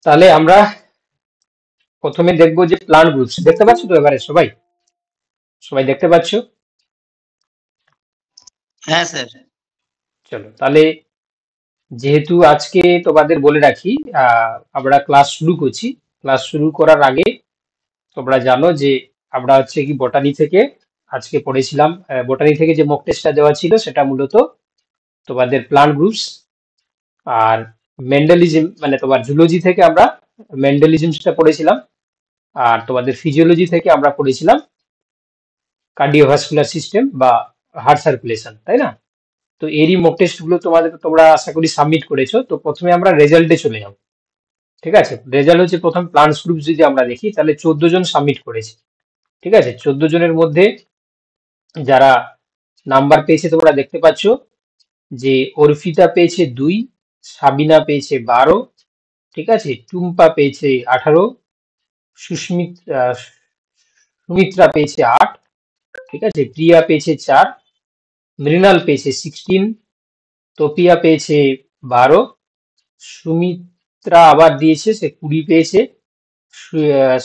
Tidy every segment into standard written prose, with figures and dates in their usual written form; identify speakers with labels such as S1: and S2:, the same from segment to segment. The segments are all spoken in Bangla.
S1: তাহলে আমরা প্রথমে দেখবো যে প্লান্ট গ্রুপস দেখতে পাচ্ছ তো এবারে সবাই সবাই দেখতে পাচ্ছ?
S2: হ্যাঁ স্যার।
S1: চলো তাহলে যেহেতু আজকে তোমাদের বলে রাখি আমরা ক্লাস শুরু করছি। ক্লাস শুরু করার আগে তোমরা জানো যে আমরা হচ্ছে কি বটানি থেকে আজকে পড়েছিলাম। বটানি থেকে যে মক টেস্টটা দেওয়া ছিল সেটা মূলত তোমাদের প্লান্ট গ্রুপস আর মেন্ডেলিজম, মানে তোমার জুলজি থেকে আমরা মেন্ডেলিজমসটা পড়েছিলাম, আর তোমাদের ফিজিওলজি থেকে আমরা পড়েছিলাম কার্ডিওভাস্কুলার সিস্টেম বা হার্ট সার্কুলেশন, তাই না? তো এরই মক টেস্ট গুলো তোমরা আশা করি সাবমিট করেছো। তো প্রথমে আমরা রেজাল্টে চলে যাব। ঠিক আছে, রেজাল্ট হচ্ছে প্রথম প্লান্টস গ্রুপ যদি আমরা দেখি তাহলে 14 জন সাবমিট করেছে। ঠিক আছে, 14 জনের মধ্যে যারা নাম্বার পেয়েছে তোমরা দেখতে পাচ্ছ যে অর্পিতা পেয়েছে 2, সাবিনা পেয়েছে 12, ঠিক আছে, টুম্পা পেয়েছে 18, সুমিত্রা পেয়েছে 8, ঠিক আছে, প্রিয়া পেয়েছে 4, মৃণাল পেয়েছে 16, তোপিয়া পেয়েছে 12, সুমিত্রা আবার দিয়েছে, সে 20 পেয়েছে,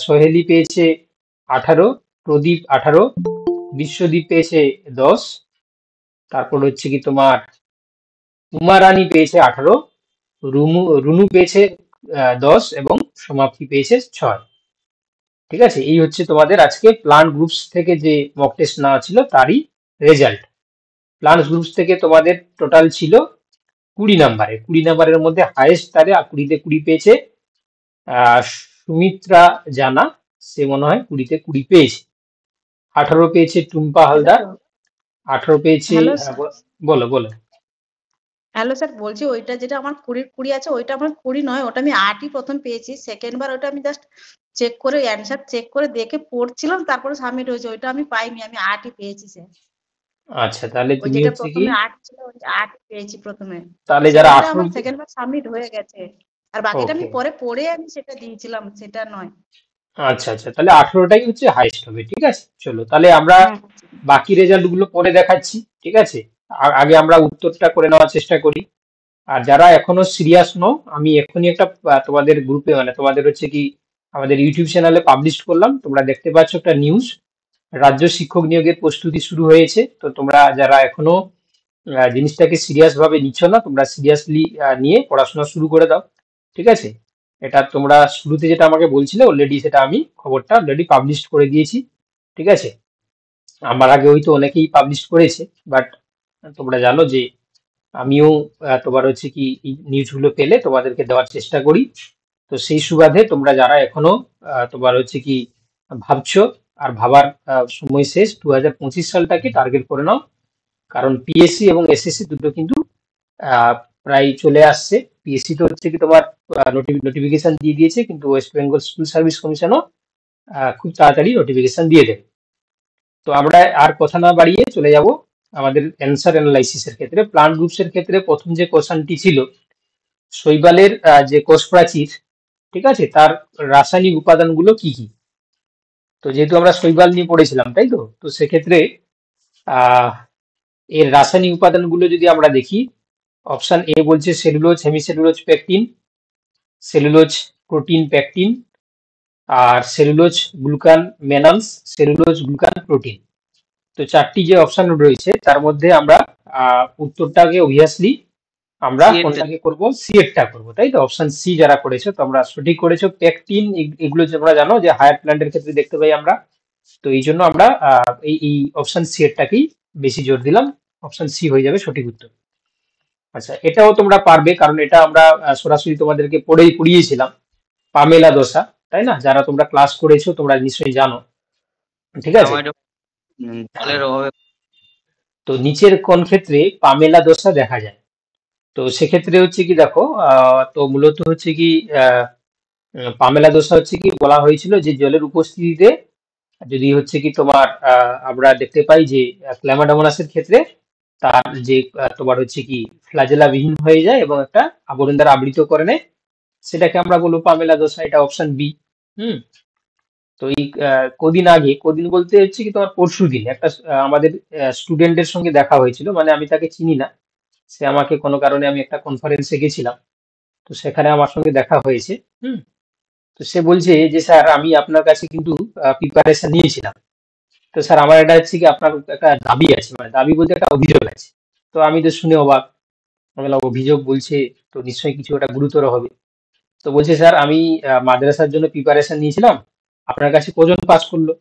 S1: সোহেলি পেয়েছে 18, প্রদীপ 18, বিশ্বদীপ পেয়েছে 10, তারপর হচ্ছে কি তোমার উমারানী পেয়েছে 18, রুনু পেয়েছে 10 এবং সমাপ্তি পেয়েছে 6। ঠিক আছে, এই হচ্ছে তোমাদের আজকে প্লান্ট গ্রুপস থেকে যে মক টেস্ট নেওয়া ছিল তারই রেজাল্ট। প্লান্ট গ্রুপস থেকে তোমাদের টোটাল ছিল 20 নাম্বারে। 20 নাম্বারের মধ্যে হাইয়েস্ট তারে 20-তে 20 পেয়েছে সুমিত্রা জানা, সে মনে হয় 20-তে 20 পেয়েছে। 18 পেয়েছে টুম্পা হালদার, 18 পেয়েছে।
S3: হ্যালো
S1: বলো বলো।
S3: হ্যালো স্যার, বলছি ওইটা যেটা আমার 20 আছে ওইটা আমার 20 নয়, ওটা আমি 8ই প্রথম পেয়েছি। সেকেন্ড বার ওটা আমি জাস্ট চেক করে অ্যান্সার চেক করে দেখে পড়ছিলাম, তারপরে সাবমিট হয়েছে। ওইটা আমি পাইনি, আমি 8ই পেয়েছি স্যার।
S1: আচ্ছা, তাহলে
S3: ওই
S1: তুমি
S3: যেটা
S1: হচ্ছে কি
S3: প্রথমে 8 ছিল ওই 8 পেয়েছি প্রথমে।
S1: তাহলে যারা
S3: সেকেন্ডটা
S1: 18,
S3: আমার সেকেন্ড বার সাবমিট হয়ে গেছে, আর বাকিটা আমি
S1: ওকে,
S3: পরে পড়ে আমি সেটা দিয়েছিলাম, সেটা নয়।
S1: আচ্ছা আচ্ছা, তাহলে 18টাই হচ্ছে হাইয়েস্ট হবে। ঠিক আছে, চলো তাহলে আমরা
S3: হ্যাঁ
S1: বাকি রেজাল্ট গুলো পরে দেখাচ্ছি। ঠিক আছে, আগে আমরা উত্তরটা করে নেওয়ার চেষ্টা করি। আর যারা এখনো সিরিয়াস নও, আমি এখনই একটা তোমাদের গ্রুপে, মানে তোমাদের হচ্ছে কি আমাদের ইউটিউব চ্যানেলে পাবলিশ করলাম, তোমরা দেখতে পাচ্ছ একটা নিউজ, রাজ্য শিক্ষক নিয়োগের প্রস্তুতি শুরু হয়েছে। তো তোমরা যারা এখনো জিনিসটাকে সিরিয়াস ভাবে নিচ্ছ না, তোমরা সিরিয়াসলি নিয়ে পড়াশোনা শুরু করে দাও। ঠিক আছে, এটা তোমরা শুরুতে যেটা আমাকে বলছিলে অলরেডি, সেটা আমি খবরটা অলরেডি পাবলিশ করে দিয়েছি। ঠিক আছে, আমার আগে হয়তো অনেকেই পাবলিশ করেছে, বাট তোমরা জানো যে আমিও তোমার হচ্ছে কি এই নিউজগুলো পেলে তোমাদেরকে দেওয়ার চেষ্টা করি। তো সেই সুবাদে তোমরা যারা এখনো তোমার হচ্ছে কি ভাবছো, আর ভাবার সময় শেষ, 2025 সালটাকে টার্গেট করে নাও। কারণ পিএসসি এবং এসএসসি দুটো কিন্তু প্রায় চলে আসছে। পিএসসি তো হচ্ছে কি তোমার নোটিফিকেশন দিয়ে দিয়েছে, কিন্তু ওয়েস্ট বেঙ্গল স্কুল সার্ভিস কমিশনও খুব তাড়াতাড়ি নোটিফিকেশন দিয়ে দেবে। তো আমরা আর কথা না বাড়িয়ে চলে যাব আমাদের অ্যান্সার অ্যানালাইসিসের ক্ষেত্রে। প্লান্ট গ্রুপসের ক্ষেত্রে প্রথম যে কোশ্চেনটি ছিল শৈবালের যে কোষ প্রাচীর, ঠিক আছে, তার রাসায়নিক উপাদানগুলো কি কি। তো যেহেতু আমরা শৈবাল নিয়ে পড়েছিলাম, তাই তো, তো সেক্ষেত্রে আহ এর রাসায়নিক উপাদানগুলো যদি আমরা দেখি, অপশন এ বলছে cellulose hemicellulose pectin, cellulose protein pectin, আর cellulose glucan mannans, cellulose glucan protein. তো 4টি যে অপশন রয়েছে তার মধ্যে আমরা উত্তরটাকে অবভিয়াসলি আমরা কোনটাকে করব, সি এরটা করব, তাই তো। অপশন সি যারা করেছো তোমরা সঠিক করেছো। পেকটিন এগুলো তোমরা জানো যে হায়ার প্ল্যান্টের ক্ষেত্রে দেখতে পাই আমরা, তো এই জন্য আমরা এই অপশন সি এরটাকেই বেশি জোর দিলাম। অপশন সি হয়ে যাবে সঠিক উত্তর। আচ্ছা, এটাও তোমরা পারবে কারণ এটা আমরা সরাসরি তোমাদেরকে পড়িয়েছিলাম, পামেলা দোসা, তাই না? যারা তোমরা ক্লাস করেছো তোমরা নিশ্চয়ই জানো। ঠিক আছে, তো নিচের কোন ক্ষেত্রে পামেলা দোসা দেখা যায়? তো সেক্ষেত্রে হচ্ছে কি দেখো, তো মূলত হচ্ছে কি পামেলা দোসা হচ্ছে কি বলা হয়েছিল যে জলের উপস্থিতিতে যদি হচ্ছে কি তোমার আমরা দেখতে পাই যে ক্ল্যামাডামোনাসের ক্ষেত্রে তার যে তোমার হচ্ছে কি ফ্লাজেলা বিহীন হয়ে যায় এবং একটা আবরণ দ্বারা আবৃত করে নেয়, সেটাকে আমরা বলবো পামেলা দোসা। এটা অপশন বি। হুম, তো এই কদিন বলতে হচ্ছে কি তোমার পরশু দিন একটা আমাদের স্টুডেন্টের সঙ্গে দেখা হয়েছিল, মানে আমি তাকে চিনি না, সে আমাকে কোনো কারণে, আমি একটা কনফারেন্সে গেছিলাম, তো সেখানে আমার সঙ্গে দেখা হয়েছে। হুম। তো সে বলছে যে স্যার আমি আপনার কাছে কিন্তু প্রিপারেশন নিয়েছিলাম। তো স্যার আমার এটা হচ্ছে কি আপনার একটা দাবি আছে, মানে দাবি বলতে একটা অভিযোগ আছে। তো আমি তো শুনে অবাক। আমি বললাম, অভিযোগ বলছে, তো নিশ্চয়ই কিছু একটা গুরুতর হবে। তো বলছে স্যার আমি মাদ্রাসার জন্য প্রিপারেশন নিয়েছিলাম, আপনার কাছে কজন পাস করলো?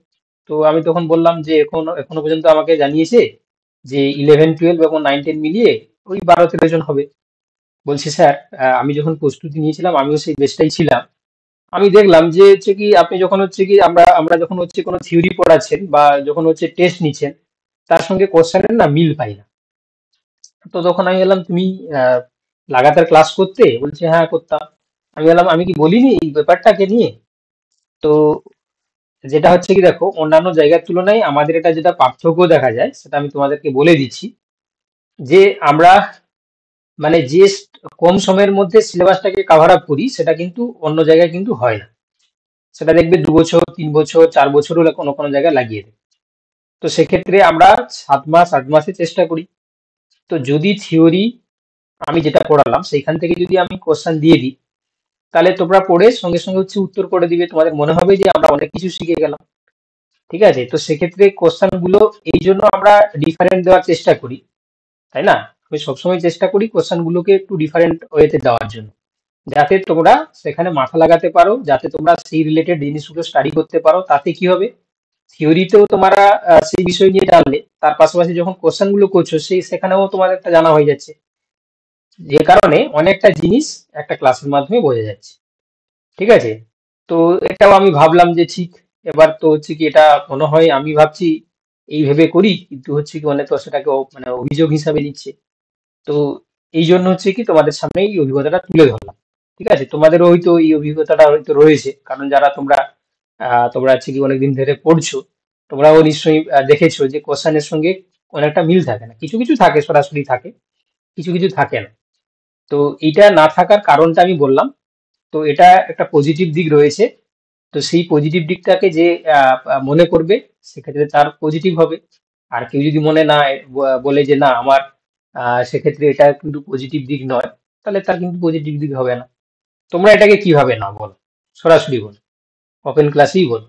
S1: তো আমি তখন বললাম যে এখনো পর্যন্ত আমাকে জানিয়েছে যে 11 12 এবং 9 10 মিলিয়ে ওই 12 13 জন হবে। বলছি স্যার আমি যখন প্রস্তুতি নিয়েছিলাম আমিও সেই বেস্টটাই ছিলাম। আমি দেখলাম যে হচ্ছে কি আপনি যখন হচ্ছে কি আমরা আমরা যখন হচ্ছে কোনো থিওরি পড়াচ্ছেন বা যখন হচ্ছে টেস্ট নিচ্ছেন, তার সঙ্গে কোশ্চেনের না মিল পাই না। তো তখন আমি বললাম তুমি আহ, লাগাতার ক্লাস করতে? বলছে হ্যাঁ করতাম। আমি বললাম আমি কি বলিনি এই ব্যাপারটাকে নিয়ে? তো যেটা হচ্ছে কি দেখো, অন্যান্য জায়গার তুলনায় আমাদের এটা যেটা পার্থক্য দেখা যায় সেটা আমি তোমাদেরকে বলে দিচ্ছি। যে আমরা মানে যে কম সময়ের মধ্যে সিলেবাসটাকে কাভার আপ করি, সেটা কিন্তু অন্য জায়গায় কিন্তু হয় না। সেটা দেখবে 2 বছর 3 বছর 4 বছরও কোনো কোনো জায়গায় লাগিয়ে দেয়। তো সেক্ষেত্রে আমরা 7 মাস 8 মাসে চেষ্টা করি। তো যদি থিওরি আমি যেটা পড়ালাম সেইখান থেকে যদি আমি কোশ্চেন দিয়ে দিই, তাহলে তোমরা পড়ে সঙ্গে সঙ্গে হচ্ছে উত্তর করে দিবে, তোমাদের মনে হবে যে আমরা অনেক কিছু শিখে গেলাম। ঠিক আছে, তো সেক্ষেত্রে কোশ্চেন গুলো এই জন্য আমরা ডিফারেন্ট দেওয়ার চেষ্টা করি, তাই না? আমি সবসময় চেষ্টা করি কোশ্চেন গুলোকে একটু ডিফারেন্ট ওয়েতে দেওয়ার জন্য, যাতে তোমরা সেখানে মাথা লাগাতে পারো, যাতে তোমরা সেই রিলেটেড জিনিসগুলো স্টাডি করতে পারো। তাতে কি হবে, থিওরিতেও তোমরা সেই বিষয় নিয়ে জানলে, তার পাশাপাশি যখন কোশ্চেন গুলো করছো সেখানেও তোমার একটা জানা হয়ে যাচ্ছে, যে কারণে অনেকটা জিনিস একটা ক্লাসের মাধ্যমে বোঝা যাচ্ছে। ঠিক আছে, তো এটাও আমি ভাবলাম যে ঠিক। এবার তো হচ্ছে কি এটা মনে হয় আমি ভাবছি এই ভেবে করি, কিন্তু হচ্ছে কি মানে তো সেটাকে মানে অভিযোগ হিসাবে নিচ্ছে। তো এই জন্য হচ্ছে কি তোমাদের সামনে এই অভিজ্ঞতাটা তুলে ধরলাম। ঠিক আছে, তোমাদেরও হয়তো এই অভিজ্ঞতাটা হয়তো রয়েছে, কারণ যারা তোমরা হচ্ছে কি অনেকদিন ধরে পড়ছো, তোমরাও নিশ্চয়ই দেখেছো যে কোশ্চেনের সঙ্গে অনেকটা মিল থাকে না, কিছু কিছু থাকে সরাসরি থাকে, কিছু কিছু থাকে না। তো এটা না থাকার কারণটা আমি বললাম। তো এটা একটা পজিটিভ দিক রয়েছে। তো সেই পজিটিভ দিকটাকে যে মনে করবে, সেক্ষেত্রে তার পজিটিভ হবে। আর কেউ যদি মনে না বলে যে না আমার সেক্ষেত্রে এটা কিন্তু পজিটিভ দিক নয়, তাহলে তার কিন্তু পজিটিভ দিক হবে না। তোমরা এটাকে কিভাবে না বলো, সরাসরি বলো, ওপেন ক্লাসেই বলো।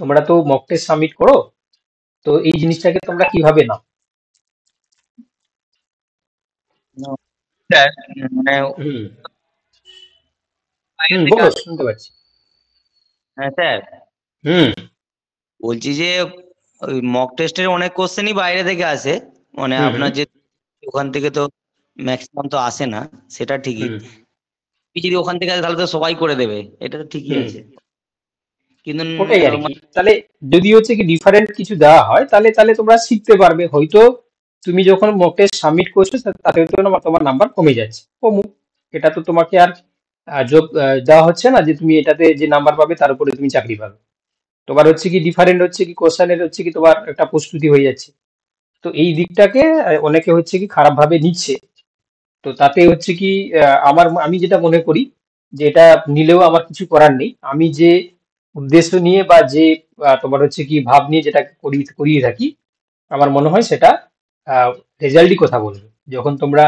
S1: তোমরা তো মক টেস্ট সাবমিট করো, তো এই জিনিসটাকে তোমরা কিভাবে নাও?
S2: না, স্যার, মানে
S1: হুম।
S2: বাইরে
S1: হুম,
S2: থেকে
S1: বলো,
S2: আসে।
S1: শুনতে পাচ্ছি।
S2: হ্যাঁ স্যার,
S1: হুম।
S2: বলছি যে ওই মক টেস্টের অনেক কোশ্চেনই বাইরে থেকে আসে, মানে
S1: হুম। হুম।
S2: আপনার যে ওখান থেকে তো ম্যাক্সিমাম তো আসে না, সেটা ঠিকই।
S1: হুম।
S2: যদি ওখান থেকে আসে তাহলে তো সবাই করে দেবে, এটা তো ঠিকই
S1: হুম।
S2: আছে। কিন্তু
S1: ওটাই আর কি, তাহলে যদি হচ্ছে কি ডিফারেন্ট কিছু দেওয়া হয়, তাহলে তাহলে তোমরা শিখতে পারবে হয়তো। তুমি যখন মক টেস্ট সাবমিট করছো তাতে হয়তো তোমার নাম্বার কমে যাচ্ছে, কমুক। এটা তো তোমাকে আর যোগ দেওয়া হচ্ছে না যে তুমি এটাতে যে নাম্বার পাবে তার উপরে তুমি চাকরি পাবে। তোমার হচ্ছে কি ডিফারেন্ট হচ্ছে কি কোশ্চেনের হচ্ছে কি তোমার একটা প্রস্তুতি হয়ে যাচ্ছে। তো এই দিকটাকে অনেকে হচ্ছে কি খারাপ ভাবে নিচ্ছে। তো তাতে হচ্ছে কি আমি যেটা মনে করি যে এটা নিলেও আমার কিছু করার নেই। আমি যে উদ্দেশ্য নিয়ে বা যে তোমার হচ্ছে কি ভাব নিয়ে যেটা করিয়ে থাকি, আমার মনে হয় সেটা রেজাল্টই কথা বলবে। যখন তোমরা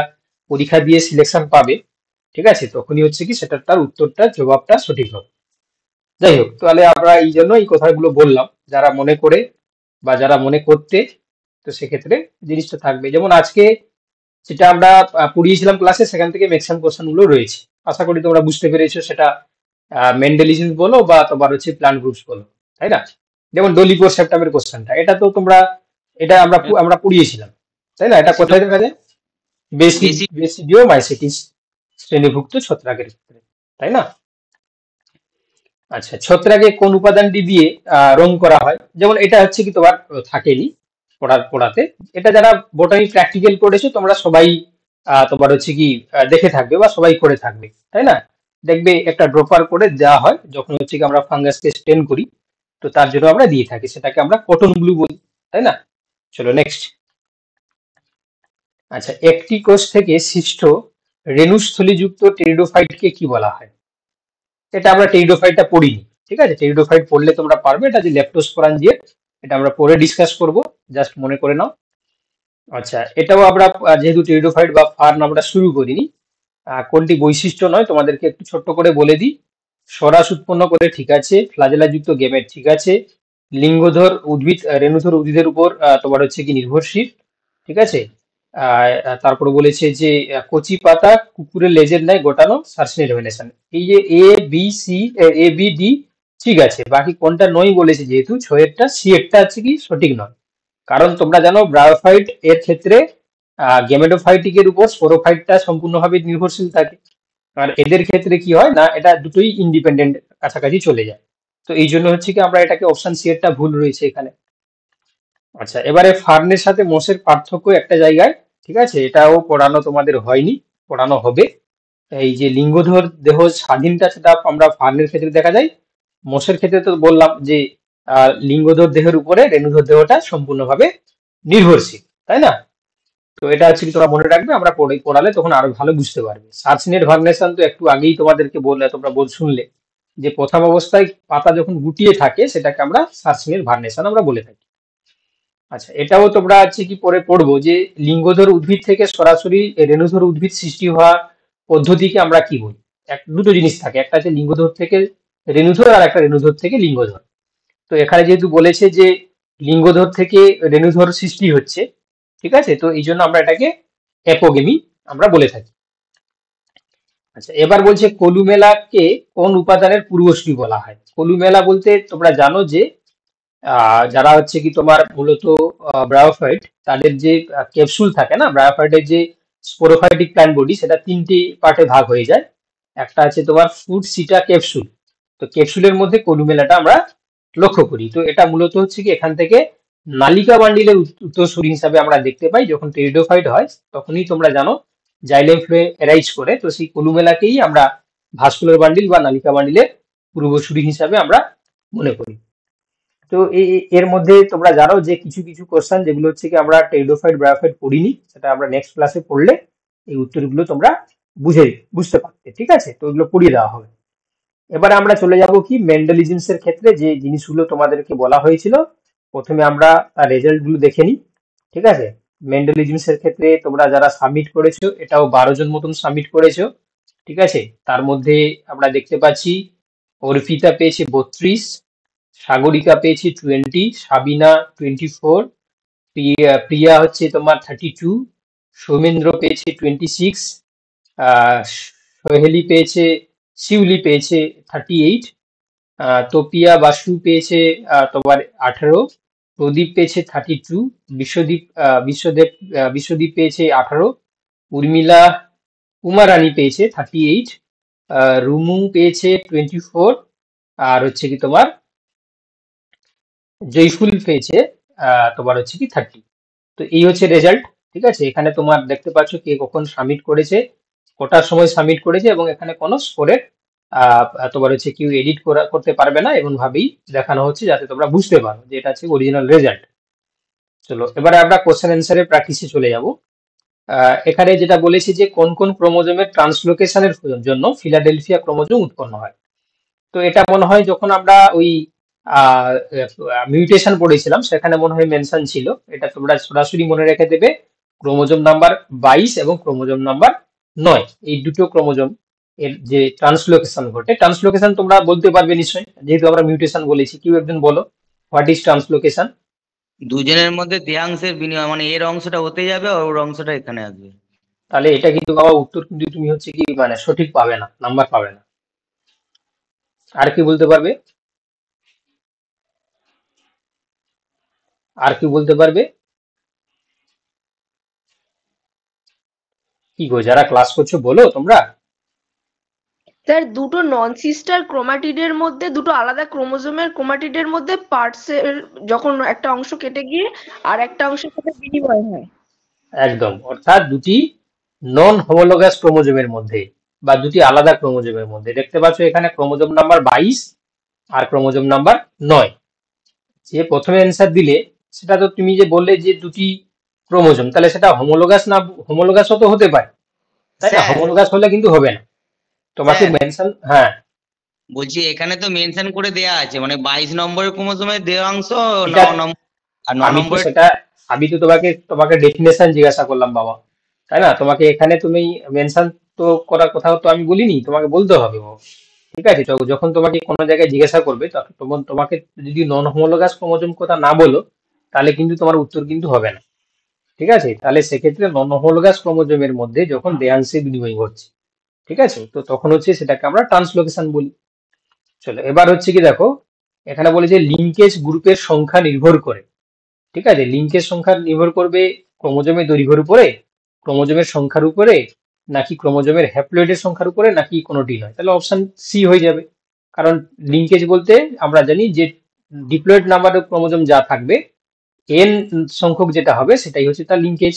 S1: পরীক্ষা দিয়ে সিলেকশন পাবে, ঠিক আছে, তখনই হচ্ছে কি সেটা তার উত্তরটা জবাবটা সঠিক হবে। যাই হোক, তাহলে আমরা এই জন্য এই কথাগুলো বললাম, যারা মনে করে বা যারা মনে করতে, তো সেক্ষেত্রে জিনিসটা থাকবে। যেমন আজকে যেটা আমরা পড়িয়েছিলাম ক্লাসে, সেখান থেকে ম্যাক্সিমাম কোশ্চেন গুলো রয়েছে। আশা করি তোমরা বুঝতে পেরেছো সেটা। মেন্ডেলিজম বলো বা তোমার হচ্ছে প্ল্যান্ট গ্রুপস বলো, তাই না? যেমন ডলিপোর সেপ্টামের কোশ্চেনটা, এটা তো তোমরা, এটা আমরা পড়িয়েছিলাম, তাই না? এটা
S2: বেশিরভাগ
S1: কোথায় দেখা যায়?
S2: বেশি
S1: বেসিডিও মাইসিটিস শ্রেণীভুক্ত ছত্রাকের ক্ষেত্রে, তাই না? আচ্ছা, ছত্রাকে কোন উপাদানটি দিয়ে রং করা হয়? যেমন এটা হচ্ছে কি তোমার থাকেনি পড়াতে। এটা যারা বোটানি প্র্যাকটিক্যাল করেছো তোমরা সবাই তোমার হচ্ছে কি দেখে থাকবে বা সবাই করে থাকবে, তাই না? দেখবে একটা ড্রপার করে দেওয়া হয় যখন হচ্ছে কি আমরা ফাঙ্গাসকে স্টেন করি। তো তার জন্য আমরা দিয়ে থাকি, সেটাকে আমরা কটন ব্লু বলি, তাই না? চলো নেক্সট। আচ্ছা, একটি কোষ থেকে সৃষ্ট রেণুস্থলীযুক্ত টেরিডোফাইটকে কি বলা হয়? এটা আমরা টেরিডোফাইটটা পড়িনি। ঠিক আছে, টেরিডোফাইট পড়লে তোমরা পারবে, এটা যে ল্যাপ্টোস্পোরাঞ্জিয়েট, এটা আমরা পরে ডিসকাস করব, জাস্ট মনে করে নাও। আচ্ছা, এটাও আমরা যেহেতু টেরিডোফাইট বা ফার্ন আমরা শুরু করিনি, কোনটি বৈশিষ্ট্য নয় তোমাদেরকে একটু ছোট্ট করে বলে দিই। স্বরাস উৎপন্ন করে, ঠিক আছে। ফ্লাজেলাযুক্ত গেমেট, ঠিক আছে। লিঙ্গধর উদ্ভিদ, রেণুধর উদ্ভিদের উপর তোমার হচ্ছে কি নির্ভরশীল, ঠিক আছে। তারপর বলেছে যে কচি পাতা কুকুরের লেজের ন্যায় গোটানো, সার্সিনিড ভেনেশন। এই যে এ বি ডি ঠিক আছে, বাকি কোনটা নয় বলেছে, যেহেতু ছয়েরটা সি এরটা হচ্ছে কি সঠিক নয়। কারণ তোমরা জানো ব্রায়োফাইট এর ক্ষেত্রে গেমেটোফাইটিকের উপর স্পোরোফাইটটা সম্পূর্ণভাবে নির্ভরশীল থাকে। আর এদের ক্ষেত্রে কি হয় না, এটা দুটোই ইন্ডিপেন্ডেন্ট কাছাকাছি চলে যায়। তো এই জন্য হচ্ছে কি আমরা এটাকে অপশন সি এরটা ভুল রয়েছে এখানে। আচ্ছা, এবারে ফার্নের সাথে মোষের পার্থক্য একটা জায়গায়, ঠিক আছে, এটাও পড়ানো তোমাদের হয়নি, পড়ানো হবে। এই যে লিঙ্গধর দেহ স্বাধীনটা, সেটা আমরা ফার্নের ক্ষেত্রে দেখা যায়। মোষের ক্ষেত্রে তো বললাম যে লিঙ্গধর দেহের উপরে রেণুধর দেহটা সম্পূর্ণভাবে নির্ভরশীল, তাই না? তো এটা হচ্ছে কি তোমরা মনে রাখবে, আমরা পড়ালে তখন আরো ভালো বুঝতে পারবে। সার্চনেট ভার্নেশন তো একটু আগেই তোমাদেরকে বললে, তোমরা শুনলে যে প্রথম অবস্থায় পাতা যখন গুটিয়ে থাকে সেটাকে আমরা সার্চনেট ভার্নেশন আমরা বলে থাকি। আচ্ছা, এটাও তোমরা হচ্ছে কি পরে পড়বো যে লিঙ্গধর উদ্ভিদ থেকে সরাসরি রেণুধর উদ্ভিদ সৃষ্টি হওয়া পদ্ধতিকে আমরা কি বলি। দুটো জিনিস থাকে, একটা হচ্ছে লিঙ্গধর থেকে রেণুধর, আর একটা রেণুধর থেকে লিঙ্গধর। তো এখানে যেহেতু বলেছে যে লিঙ্গধর থেকে রেণুধর সৃষ্টি হচ্ছে, ঠিক আছে, তো এই জন্য আমরা এটাকে অ্যাপোগেমি আমরা বলে থাকি। আচ্ছা, এবার বলছে কলুমেলাকে কোন উপাদানের পূর্বসূরি বলা হয়। কলুমেলা বলতে তোমরা জানো যে যারা হচ্ছে কি তোমার মূলত ব্রায়োফাইট, তাদের যে ক্যাপসুল থাকে না, ব্রায়োফাইটের যে স্পোরোফাইটিক প্ল্যান্ট বডি, সেটা তিনটি পার্টে ভাগ হয়ে যায়। একটা আছে তোমার ফুড সিটা ক্যাপসুল। তো ক্যাপসুলের মধ্যে কলুমেলাটা আমরা লক্ষ্য করি। তো এটা মূলত হচ্ছে কি এখান থেকে নালিকা বান্ডিলের উত্তরসূরি হিসাবে আমরা দেখতে পাই। যখন টেরিডোফাইট হয় তখনই তোমরা জানো জাইলেম ফ্লুয়ে এরাইজ করে, তো সেই কলুমেলাকেই আমরা ভাস্কুলার বান্ডিল বা নালিকা বান্ডিলের পূর্বসূরি হিসাবে আমরা মনে করি। তো এর মধ্যে তোমরা জানো যে কিছু কিছু কোশ্চেন যেগুলো হচ্ছে কি আমরা টেরিডোফাইট ব্রায়োফাইট পড়িনি, সেটা আমরা নেক্সট ক্লাসে পড়লে এই উত্তরগুলো তোমরা বুঝতে পারতে, ঠিক আছে। তো এগুলো পড়িয়ে দেওয়া হবে। এবারে আমরা চলে যাব কি মেন্ডেলিজমস এর ক্ষেত্রে যে জিনিসগুলো তোমাদেরকে বলা হয়েছিল। প্রথমে আমরা তার রেজাল্ট গুলো দেখে নিই, ঠিক আছে। মেন্ডেলিজমস এর ক্ষেত্রে তোমরা যারা সাবমিট করেছো, এটাও 12 জন মতন সাবমিট করেছো, ঠিক আছে। তার মধ্যে আমরা দেখতে পাচ্ছি অর্পিতা পেয়েছে 32, সাগরিকা পেয়েছে 20, সাবিনা 24, প্রিয়া হচ্ছে তোমার 32, সৌমেন্দ্র পেয়েছে 26, সোহেলি পেয়েছে, শিউলি পেয়েছে 38, তোপিয়া বাসু পেয়েছে তোমার 18, প্রদীপ পেয়েছে 32, বিশ্বদীপ পেয়েছে 18, উর্মিলা উমারানী পেয়েছে 38, রুমু পেয়েছে 24, আর হচ্ছে কি তোমার জয়ফুল পেয়েছে তোমার হচ্ছে কি 30। তো এই হচ্ছে রেজাল্ট, ঠিক আছে। এখানে তোমার দেখতে পাচ্ছ কে কখন সাবমিট করেছে, কটার সময় সাবমিট করেছে, এবং এখানে কোনো স্কোরের তোমার হচ্ছে কেউ এডিট করতে পারবে না, এমন ভাবেই দেখানো হচ্ছে যাতে তোমরা বুঝতে পারো যে এটা হচ্ছে অরিজিনাল রেজাল্ট। চলো এবারে আমরা কোশ্চেন অ্যান্সারের প্র্যাকটিসে চলে যাব। এখানে যেটা বলেছি যে কোন কোন ক্রোমোজোমের ট্রান্সলোকেশনের জন্য ফিলাডেলফিয়া ক্রোমোজোম উৎপন্ন হয়। তো এটা মনে হয় যখন আমরা ওই মিউটেশন পড়েছিলাম সেখানে মনে হয় মেনশন ছিল, এটা তোমরা সরাসরি মনে রেখে দেবে। ক্রোমোজোম নাম্বার 22 এবং ক্রোমোজোম নাম্বার 9, এই দুটো ক্রোমোজোম এর যে ট্রান্সলোকেশন ঘটে। ট্রান্সলোকেশন তোমরা বলতে পারবে নিশ্চয়ই, যেহেতু আমরা মিউটেশন বলেছি। কেউ একজন বলো, হোয়াট ইজ ট্রান্সলোকেশন?
S2: দুজনের মধ্যে দেহাংশের বিনিময়, মানে এর অংশটা হতে যাবে আর ওর অংশটা এখানে আসবে।
S1: তাহলে এটা কিন্তু বাবা উত্তর কিন্তু তুমি হচ্ছে কি মানে সঠিক পাবে না, নাম্বার পাবে না। আর কি বলতে পারবে? আর কি বলতে পারবে? কি গো, যারা ক্লাস করছো বলো তোমরা।
S4: স্যার দুটো নন সিস্টার ক্রোমাটিডের মধ্যে, দুটো আলাদা ক্রোমোজোমের ক্রোমাটিডের মধ্যে পার্টসের যখন একটা অংশ কেটে গিয়ে আর একটা অংশের সাথে বিনিময় হয়।
S1: একদম, অর্থাৎ দুটি নন হোমোলোগাস ক্রোমোজোমের মধ্যে বা দুটি আলাদা ক্রোমোজোমের মধ্যে। দেখতে পাচ্ছ এখানে ক্রোমোজোম নাম্বার 22 আর ক্রোমোজোম নাম্বার 9। যে প্রথমে অ্যান্সার দিলে সেটা তো তুমি যে বললে যে দুটি ক্রোমোজোম, তাহলে সেটা হোমোলোগাস না, হোমোলোগাসও তো হতে পারে, তাই না?
S2: স্যার
S1: হোমোলোগাস হলে কিন্তু হবে না, তোমাকে
S2: স্যার
S1: মেনশন। হ্যাঁ,
S2: বলছি এখানে তো মেনশন করে দেয়া আছে, মানে 22 নম্বরের ক্রোমোজোমের দেহাংশ
S1: এটা
S2: 9 নম্বর আর 9
S1: আমি তো
S2: নম্বরের।
S1: সেটা আমি তো তোমাকে ডেফিনেশন জিজ্ঞাসা করলাম বাবা, তাই না? তোমাকে এখানে তুমি মেনশন তো করার কোথাও তো আমি বলিনি, তোমাকে বলতে হবে বাবা। ঠিক আছে, তো যখন তোমাকে কোনো জায়গায় জিজ্ঞাসা করবে তখন তোমাকে যদি নন হোমোলোগাস ক্রোমোজোম কথা না বলো, তাহলে কিন্তু তোমার উত্তর কিন্তু হবে না। ঠিক আছে, তাহলে সেক্ষেত্রে নন হোমোলোগাস ক্রোমোজোমের মধ্যে যখন দেহাংশে বিনিময় ঘটছে, ঠিক আছে, তো তখন হচ্ছে সেটাকে আমরা ট্রান্সলোকেশন বলি। চলো এবার হচ্ছে কি দেখো, এখানে বলেছে লিঙ্কেজ গ্রুপের সংখ্যা নির্ভর করে। ঠিক আছে, লিঙ্কেজ সংখ্যা নির্ভর করবে ক্রোমোজোমের দৈর্ঘ্যের উপরে, ক্রোমোজোমের সংখ্যার উপরে, নাকি ক্রোমোজোমের হ্যাপ্লয়েডের সংখ্যার উপরে, নাকি কোনোটি নয়। তাহলে অপশন সি হয়ে যাবে। কারণ লিঙ্কেজ বলতে আমরা জানি যে ডিপ্লয়েড নাম্বার অফ ক্রোমোজোম যা থাকবে, এন সংখ্যক যেটা হবে সেটাই হচ্ছে তার লিঙ্কেজ।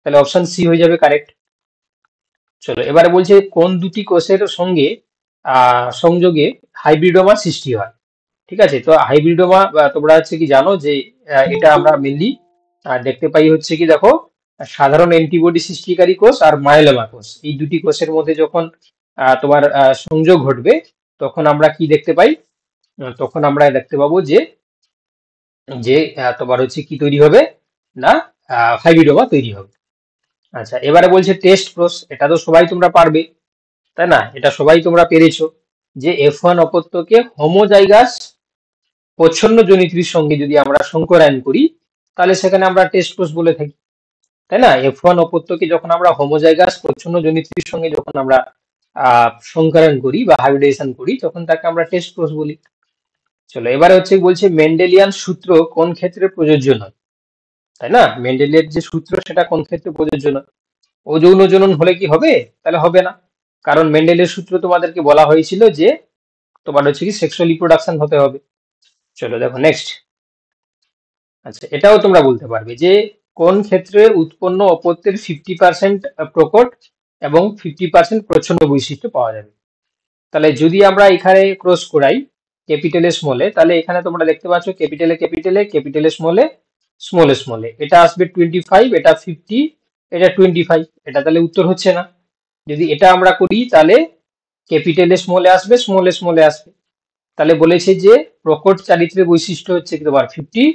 S1: তাহলে অপশন সি হয়ে যাবে কারেক্ট। চলো এবারে বলছে কোন দুটি কোষের সঙ্গে সংযোগে হাইব্রিডোমা সৃষ্টি হয়। ঠিক আছে, তো হাইব্রিডোমা তোমরা হচ্ছে কি জানো যে এটা আমরা মেনলি দেখতে পাই হচ্ছে কি দেখো, সাধারণ অ্যান্টিবডি সৃষ্টিকারী কোষ আর মায়োলোমা কোষ, এই দুটি কোষের মধ্যে যখন তোমার সংযোগ ঘটবে, তখন আমরা কি দেখতে পাই? তখন আমরা দেখতে পাবো যে যে তোমার হচ্ছে কি তৈরি হবে না, হাইব্রিডোমা তৈরি হবে। আচ্ছা এবারে বলছে টেস্ট কোষ, এটা তো সবাই তোমরা পারবে, তাই না? এটা সবাই তোমরা পেরেছো যে F1 অপত্যকে হোমোজাইগাস প্রচ্ছন্ন জনিত্রীর সঙ্গে যদি আমরা সংকরায়ন করি, তাহলে সেখানে আমরা টেস্ট কোষ বলে থাকি, তাই না? F1 অপত্যকে যখন আমরা হোমোজাইগাস প্রচ্ছন্ন জনিত্রীর সঙ্গে যখন আমরা সংকরায়ন করি বা হাইব্রিডেশন করি, তখন তাকে আমরা টেস্ট কোষ বলি। চলো এবারে হচ্ছে বলছে মেন্ডেলিয়ান সূত্র কোন ক্ষেত্রে প্রযোজ্য নয়, তাই না? মেন্ডেলের যে সূত্র সেটা কোন ক্ষেত্রে প্রযোজ্য নয়? অযৌন জনন হলে কি হবে? তাহলে হবে না, কারণ মেন্ডেলের সূত্র তোমাদেরকে বলা হয়েছিল যে তোমার হচ্ছে কি সেক্সুয়াল রিপ্রোডাকশন হতে হবে। চলো দেখো নেক্সট। আচ্ছা এটাও তোমরা বলতে পারবে যে কোন ক্ষেত্রে উৎপন্ন অপত্যের 50% প্রকট এবং 50% প্রচ্ছন্ন বৈশিষ্ট্য পাওয়া যাবে। তাহলে যদি আমরা এখানে ক্রস করাই ক্যাপিটালে স্মলে, তাহলে এখানে তোমরা দেখতে পাচ্ছ ক্যাপিটালে ক্যাপিটালে, ক্যাপিটালে স্মলে, স্মলে স্মলে, এটা আসবে 25, এটা 50, এটা 25, এটা তাহলে উত্তর হচ্ছে না। যদি এটা আমরা করি তাহলে ক্যাপিটালে স্মলে আসবে, স্মলে স্মলে আসবে। তাহলে বলেছে যে প্রকট চারিত্র্যের বৈশিষ্ট্য হচ্ছে কি তোমার 50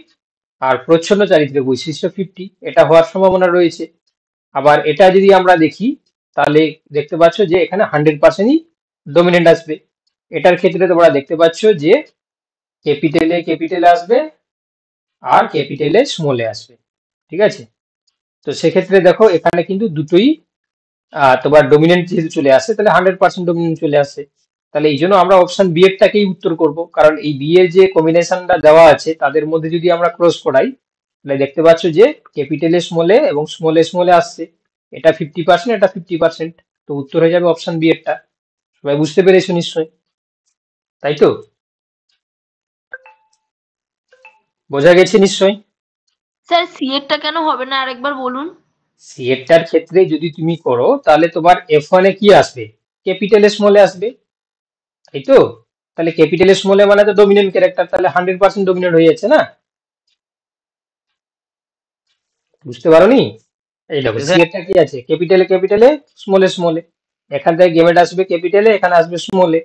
S1: আর প্রচ্ছন্ন চারিত্র্যের বৈশিষ্ট্য 50, এটা হওয়ার সম্ভাবনা রয়েছে। আবার এটা যদি আমরা দেখি তাহলে দেখতে পাচ্ছ যে এখানে 100%ই ডমিনেন্ট আসবে। এটার ক্ষেত্রে তোমরা দেখতে পাচ্ছ যে ক্যাপিটালে ক্যাপিটালে আসবে আর ক্যাপিটালে স্মলে আসবে। ঠিক আছে, তো সেক্ষেত্রে দেখো এখানে কিন্তু দুটোই তোমার ডমিনেন্ট যেহেতু চলে আসে, তাহলে 100% ডমিনেন্ট চলে আসে। তাহলে এই জন্য আমরা অপশন বি এরটাকেই উত্তর করব, কারণ এই বি এর যে কম্বিনেশনটা দেওয়া আছে তাদের মধ্যে যদি আমরা ক্রস করাই, তাহলে দেখতে পাচ্ছ যে ক্যাপিটালে স্মলে এবং স্মলে স্মলে আসছে, এটা 50%, এটা 50%, তো উত্তর হয়ে যাবে অপশন বি এরটা। সবাই বুঝতে পেরেছো নিশ্চয়ই, তাই তো? বোঝা গেছে নিশ্চয়ই।
S4: স্যার সি এরটা কেন হবে না আরেকবার বলুন?
S1: সি এরটার ক্ষেত্রে যদি তুমি করো তাহলে তোমার F1 এ কি আসবে? ক্যাপিটালে স্মলে আসবে, তাই তো? তাহলে ক্যাপিটালে স্মলে মানে তো ডমিনেন্ট ক্যারেক্টার, তাহলে 100% ডমিনেন্ট হয়ে যাচ্ছে না? বুঝতে পারোনি? এই দেখো সি এরটা কি আছে, ক্যাপিটালে ক্যাপিটালে, স্মলে স্মলে, এখান থেকে গেমেট আসবে ক্যাপিটালে, এখানে আসবে স্মলে,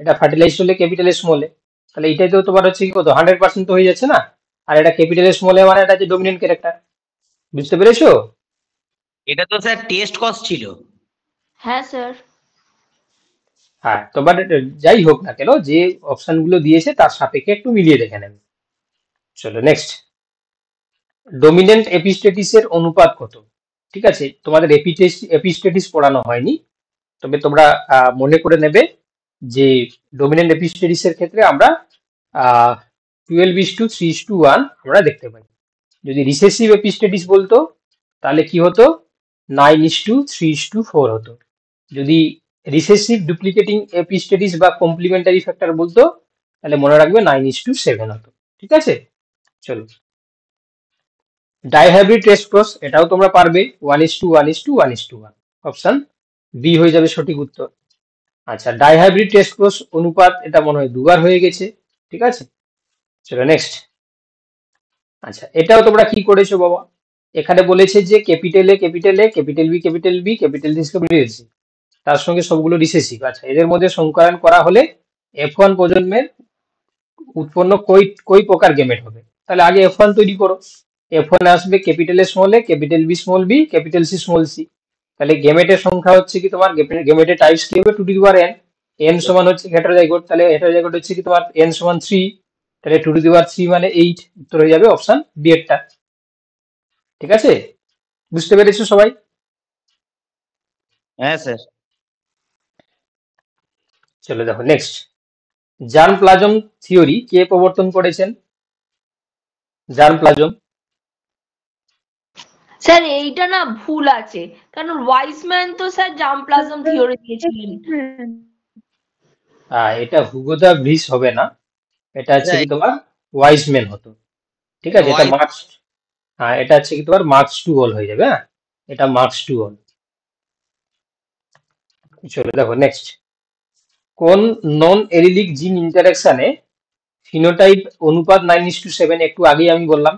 S1: এটা ফার্টিলাইজ হলে ক্যাপিটালে স্মলে, তাহলে এটাই তো তোমার হচ্ছে কি কত 100% তো হয়ে যাচ্ছে না? আর এটা ক্যাপিটালে স্মলে মানে এটা যে ডমিনেন্ট ক্যারেক্টার। বুঝতে পেরেছো?
S2: এটা তো স্যার টেস্ট কস্ট ছিল।
S4: হ্যাঁ স্যার।
S1: হ্যাঁ, তো বাট যাই হোক না কেন, যে অপশন গুলো দিয়েছে তার সাপেক্ষে একটু মিলিয়ে দেখে নেবে। চলো নেক্সট। ডমিনেন্ট এপিস্টেটিসের অনুপাত কত? ঠিক আছে, তোমাদের এপিস্টেটিস পড়ানো হয়নি, তবে তোমরা মনে করে নেবে যে ডমিনেন্ট এপিস্টেটিসের ক্ষেত্রে আমরা 12:3:1 আমরা দেখতে পাই। যদি রিসেসিভ এপিস্টেটিস বলতো তাহলে কি হতো, 9:3:4 হতো। যদি রিসেসিভ ডুপ্লিকেটিং এপিস্টেটিস বা কমপ্লিমেন্টারি ফ্যাক্টর বলতো তাহলে মনে রাখবে 9:7 হতো। ঠিক আছে, চলো। ডাইহাইব্রিড টেস্ট ক্রস, এটাও তোমরা পারবে, 1:1:1:1, অপশন বি হয়ে যাবে সঠিক উত্তর। আচ্ছা ডাইহাইব্রিড টেস্ট ক্রস অনুপাত এটা মনে হয় দুবার হয়ে গেছে। ঠিক আছে, চলো নেক্সট। আচ্ছা এটাও তোমরা কি করেছো বাবা, এখানে বলেছে যে ক্যাপিটালে ক্যাপিটালে, capital B capital B, capital C, তার সঙ্গে সবগুলো রিসেসিভ। আচ্ছা এদের মধ্যে সংকরায়ন করা হলে F1 প্রজন্মের উৎপন্ন কই কই প্রকার গেমেট হবে? তাহলে আগে F1 তৈরি করো, F1 আসবে capital A small A, capital B small B, capital C small C. তাহলে গেমেটের সংখ্যা হচ্ছে কি তোমার, গেমেটের টাইপস কি হবে, 2n। n সমান হচ্ছে হেটারোজাইগোট, তাহলে হেটারোজাইগোট হচ্ছে কি তোমার n সমান 3, তাহলে 2 মানে 8, উত্তর হয়ে যাবে অপশন বি এরটা। ঠিক আছে, বুঝতে পেরেছো সবাই?
S2: হ্যাঁ স্যার।
S1: চলো দেখো নেক্সট, জার্ম প্লাজম থিওরি কে প্রবর্তন করেছেন? জার্ম প্লাজম,
S4: স্যার এইটা না ভুল আছে, কারণ ওয়াইসম্যান তো স্যার জার্ম প্লাজম থিওরি দিয়েছিলেন।
S1: এটা হুগো দা ব্রিজ হবে না, এটা হচ্ছে
S2: আচ্ছা,
S1: কি তোমার ওয়াইজম্যান হতো। ঠিক
S2: এটা
S1: আছে, এটা মার্কস, হ্যাঁ এটা হচ্ছে কি তোমার মার্কস টু অল হয়ে যাবে। হ্যাঁ, এটা মার্কস টু অল। চলো দেখো নেক্সট, কোন নন এলিলিক জিন ইন্টারাকশনে ফিনোটাইপ অনুপাত 9:7, একটু আগেই আমি বললাম,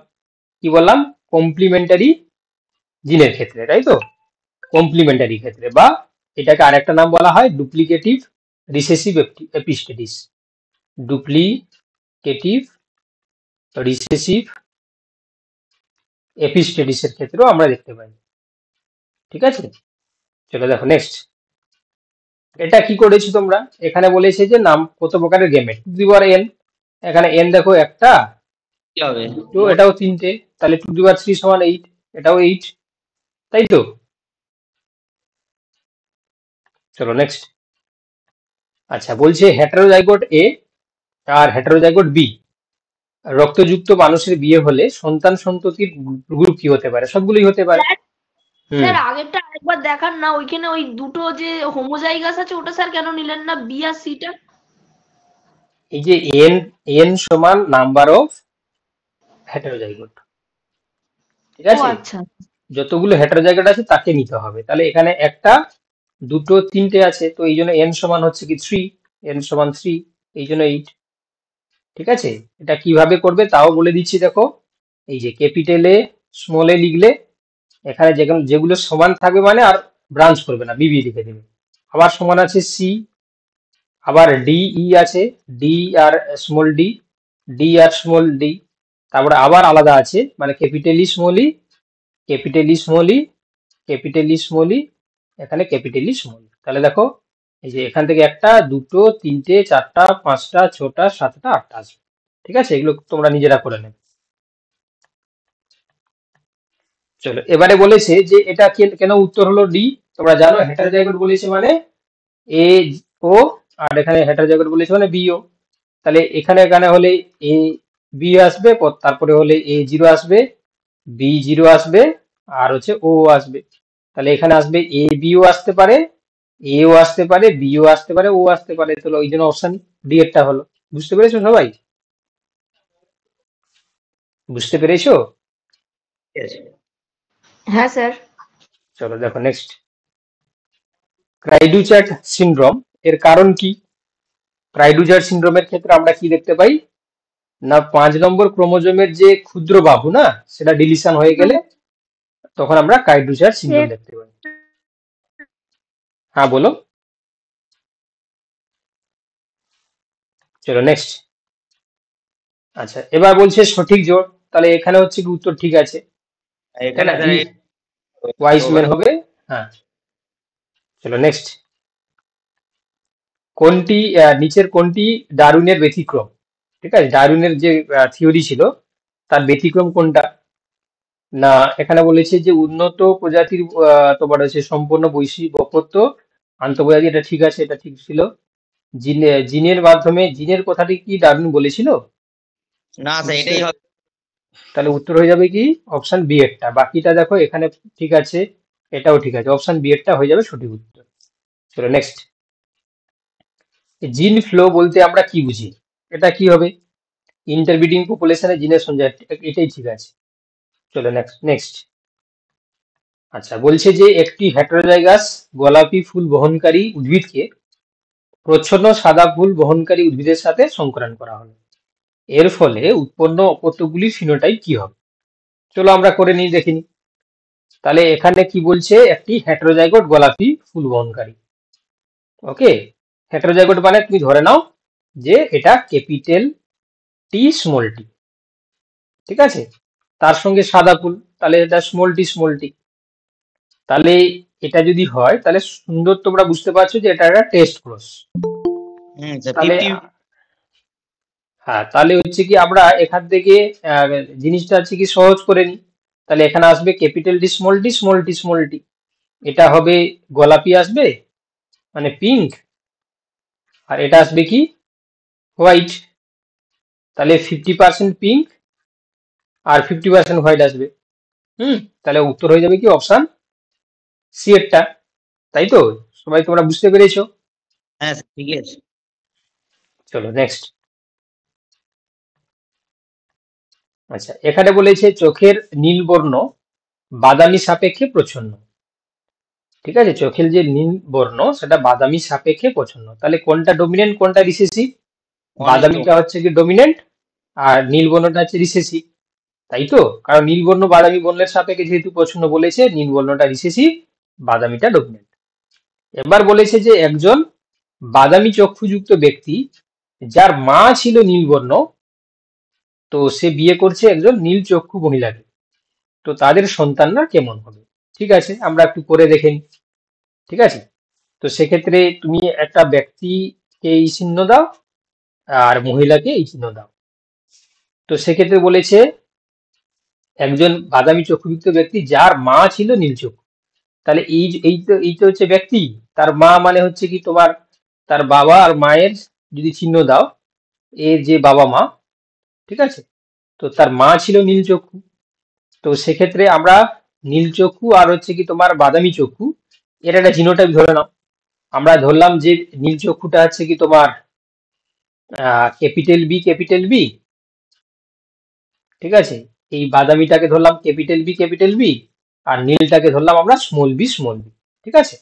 S1: কি বললাম, কমপ্লিমেন্টারি জিনের ক্ষেত্রে, তাই তো, কমপ্লিমেন্টারি ক্ষেত্রে, বা এটাকে আরেকটা নাম বলা হয় ডুপ্লিকেটিভ রিসেসিভ এপিস্টেডিস, ডুপ্লিকেটিভ রিসেসিভ এপিস্টেডিসের ক্ষেত্রেও আমরা দেখতে পাই। ঠিক আছে, চলো দেখো নেক্সট, এটা কি করেছি তোমরা, এখানে বলেছে যে নাম কত প্রকারের gamete, to the power n, এখানে n দেখো একটা,
S2: কি হবে?
S1: তো এটাও তিনটে, তাহলে 2 সমান 8, এটাও 8, তাই তো। চলো নেক্সট, আচ্ছা বলছে হেটারোজাইগোট এ আর হেটারোজাইগোট বি রক্তযুক্ত মানুষের বিয়ে হলে সন্তান সন্ততির গ্রুপ কি হতে পারে? সবগুলোই হতে পারে। হুম,
S4: স্যার আগেরটা আরেকবার দেখান না, ওইখানে ওই দুটো যে হোমোজাইগাস আছে ওটা স্যার কেন নিলেন না, বি আর সিটা?
S1: এই যে n, n সমান নাম্বার অফ হেটারোজাইগোট, ঠিক
S4: ও
S1: আছে,
S4: আচ্ছা।
S1: যতগুলো হেটারোজাইগোট আছে তাকে নিতে হবে, তাহলে এখানে একটা, দুটো, তিনটে আছে, তো এই জন্য n সমান হচ্ছে কি 3, n সমান 3, এই জন্য 8। ঠিক আছে, এটা কিভাবে করবে তাও বলে দিচ্ছি, দেখো এই যে ক্যাপিটালে স্মল এ লিখলে এখানে যেগুলো সমান থাকবে মানে আর ব্রাঞ্চ করবে না, বিবি লিখে দেবে। আবার সমান আছে সি, আবার ডি ই আছে, ডি আর স্মল ডি, ডি আর স্মল ডি, তারপরে আবার আলাদা আছে মানে ক্যাপিটালি স্মলি, ক্যাপিটালি স্মলি, ক্যাপিটালি স্মলি, এখানে ক্যাপিটালি স্মল। তাহলে দেখো এই যে এখান থেকে একটা, দুটো, তিনটে, চারটা, পাঁচটা, ছটা, সাতটা, আটটা আসবে। ঠিক আছে, এগুলো তোমরা নিজেরা করে নেবে। চলো এবারে বলেছে যে এটা কেন উত্তর হলো ডি, তোমরা জানো হেটারোজাইগোট বলেছে মানে এ ও, আর এখানে হেটারোজাইগোট বলেছে মানে বি ও। তাহলে এখানে এখানে হলে এ বি আসবে, তারপরে হলে এ জিরো আসবে, বি জিরো আসবে, আর হচ্ছে ও আসবে। তাহলে এখানে আসবে এ বিও আসতে পারে, এও আসতে পারে, বিও আসতে পারে, ও আসতে পারে, তাহলে ওই জন্য অপশন ডি এরটা হলো। বুঝতে পেরেছো সবাই? বুঝতে পেরেছো?
S2: ঠিক আছে।
S4: হ্যাঁ স্যার।
S1: চলো দেখো নেক্সট, ক্রাইডুচার্ট সিনড্রোম এর কারণ কি? ক্রাইডুচার্ট সিনড্রোমের ক্ষেত্রে আমরা কি দেখতে পাই না, 5 নম্বর ক্রোমোজোমের যে ক্ষুদ্র বাহু না, সেটা ডিলিশন হয়ে গেলে তখন আমরা ক্রাইডুচার্ট সিনড্রোম দেখতে পাই। হ্যাঁ বলো। চলো নেক্সট, আচ্ছা এবার বলছে সঠিক জোড়, তাহলে এখানে হচ্ছে কি উত্তর ঠিক আছে, তাই
S2: এখানে
S1: না,
S2: স্যার
S1: ওয়াইসম্যান হবে। হ্যাঁ, চলো নেক্সট, কোনটি নিচের কোনটি ডারউইনের ব্যতিক্রম? ঠিক আছে, ডারউইনের যে থিওরি ছিল তার ব্যতিক্রম কোনটা? না, এখানে বলেছে যে উন্নত প্রজাতির তোমার হচ্ছে সম্পূর্ণ বৈশ্বিক বৈপত্য আন্তঃপ্রজাতি, এটা ঠিক আছে, এটা ঠিক ছিল। জিনের মাধ্যমে, জিনের কথাটি কি ডারউইন বলেছিল?
S2: না স্যার
S1: বুঝতে,
S2: এটাই হবে।
S1: তাহলে উত্তর হয়ে যাবে কি অপশন বি এরটা, বাকিটা দেখো এখানে ঠিক আছে, এটাও ঠিক আছে, অপশন বি এরটা হয়ে যাবে সঠিক উত্তর। চলো নেক্সট, জিন ফ্লো বলতে আমরা কি বুঝি? এটা কি হবে, ইন্টারব্রিডিং পপুলেশনে জিনের সংখ্যা, এটাই ঠিক আছে। চলো নেক্সট নেক্সট, আচ্ছা বলছে যে একটি হেটারোজাইগাস গোলাপি ফুল বহনকারী উদ্ভিদকে প্রচ্ছন্ন সাদা ফুল বহনকারী উদ্ভিদের সাথে সংকরণ করা হলো, এর ফলে উৎপন্ন অপত্যগুলির ফিনোটাইপ কি হবে? চলো আমরা করে নিই, দেখিনি। তাহলে এখানে কি বলছে, একটি হেটারোজাইগোট গোলাপি ফুল বহনকারী। ওকে, হেটারোজাইগোট মানে তুমি ধরে নাও যে এটা ক্যাপিটাল টি স্মল টি। ঠিক আছে, তার সঙ্গে সাদা ফুল, তাহলে এটা স্মল টি। তাহলে এটা যদি হয় তাহলে সুন্দর তোমরা বুঝতে পারছো যে এটা একটা টেস্ট ক্রস। তাহলে
S2: 50
S1: হ্যাঁ, তাহলে হচ্ছে কি আমরা এখান থেকে জিনিসটা হচ্ছে কি সহজ করে নিই। তাহলে এখানে আসবে ক্যাপিটাল ডি স্মল টি। এটা হবে গোলাপি আসবে, মানে পিঙ্ক, আর এটা আসবে কি হোয়াইট। তাহলে 50% পিঙ্ক আর 50% হোয়াইট আসবে। তাহলে উত্তর হয়ে যাবে কি অপশন সি এরটা। তাই তো সবাই তোমরা বুঝতে পেরেছো?
S2: হ্যাঁ স্যার ঠিক আছে।
S1: চলো নেক্সট। আচ্ছা, এখানে বলেছে চোখের নীল বর্ণ বাদামি সাপেক্ষে প্রচ্ছন্ন। ঠিক আছে, চোখের যে নীল বর্ণ সেটা বাদামি সাপেক্ষে প্রচ্ছন্ন। তাহলে কোনটা ডমিনেন্ট কোনটা রিসেসিভ?
S2: 1:1
S1: বাদামিটা হচ্ছে কি ডমিনেন্ট আর নীল বর্ণটা হচ্ছে রিসেসিভ। তাই তো, কারণ নীল বর্ণ বাদামি বর্ণের সাপেক্ষে যেহেতু প্রচ্ছন্ন বলেছে, নীল বর্ণটা রিসেসিভ, বাদামিটা ডমিনেন্ট। এবার বলেছে যে একজন বাদামি চক্ষুযুক্ত ব্যক্তি যার মা ছিল নীলবর্ণ, তো সে বিয়ে করছে একজন নীল চক্ষু মহিলাকে, তো তাদের সন্তানরা কেমন হবে? ঠিক আছে, আমরা একটু করে দেখে নিই। ঠিক আছে, তো সেক্ষেত্রে তুমি একটা ব্যক্তিকে এই চিহ্ন দাও আর মহিলাকে এই চিহ্ন দাও। তো সেক্ষেত্রে বলেছে একজন বাদামি চক্ষুযুক্ত ব্যক্তি যার মা ছিল নীল চক্ষু। তাহলে এই তো হচ্ছে ব্যক্তি, তার মা মানে হচ্ছে কি তোমার তার বাবা আর মায়ের যদি চিহ্ন দাও, এর যে বাবা মা, ঠিক আছে, তো তার মা ছিল নীল চক্ষু। তো সেক্ষেত্রে আমরা নীল চক্ষু আর হচ্ছে কি তোমার বাদামি চক্ষু, এর একটা জিনোটাইপ ধরে নাও। আমরা ধরলাম যে নীল চক্ষুটা হচ্ছে কি তোমার ক্যাপিটাল বি, ঠিক আছে, এই বাদামিটাকে ধরলাম ক্যাপিটাল বি, আর নীলটাকে ধরলাম আমরা স্মল বি। ঠিক আছে,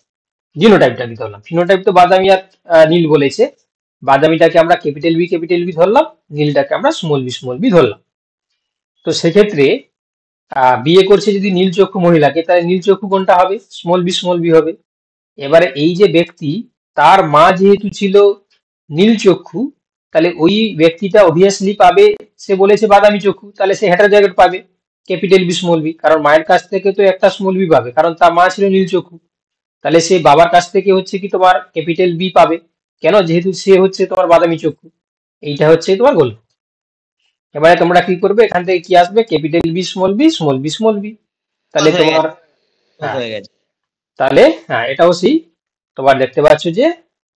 S1: জিনোটাইপটা কি ধরলাম, ফিনোটাইপ তো বাদামি আর নীল বলেছে, বাদামিটাকে আমরা ক্যাপিটাল বি ধরলাম, নীলটাকে আমরা স্মল বি ধরলাম। তো সেক্ষেত্রে বিয়ে করছে যদি নীল চক্ষু মহিলাকে, তাহলে নীল চক্ষু কোনটা হবে? স্মল বি হবে। এবারে এই যে ব্যক্তি, তার মা যেহেতু ছিল নীল চক্ষু, তাহলে ওই ব্যক্তিটা অবভিয়াসলি পাবে, সে বলেছে বাদামি চক্ষু, তাহলে সে হেটারোজাইগোট পাবে ক্যাপিটাল বি। কারণ মায়ের কাছ থেকে তো একটা স্মল বি পাবে, কারণ তার মা ছিল নীল চক্ষু। তাহলে সে বাবার কাছ থেকে হচ্ছে কি তোমার ক্যাপিটাল বি পাবে, কেন? যেহেতু সে হচ্ছে তোমার বাদামি চক্ষু। এইটা হচ্ছে তোমার গল্প। এবারে তোমরা কি করবে, এখান থেকে কি আসবে? Capital B. তাহলে
S2: হয়ে
S1: তোমার
S2: গেছে হয়ে গেছে।
S1: তাহলে এটাও সেই তোমার দেখতে পাচ্ছ যে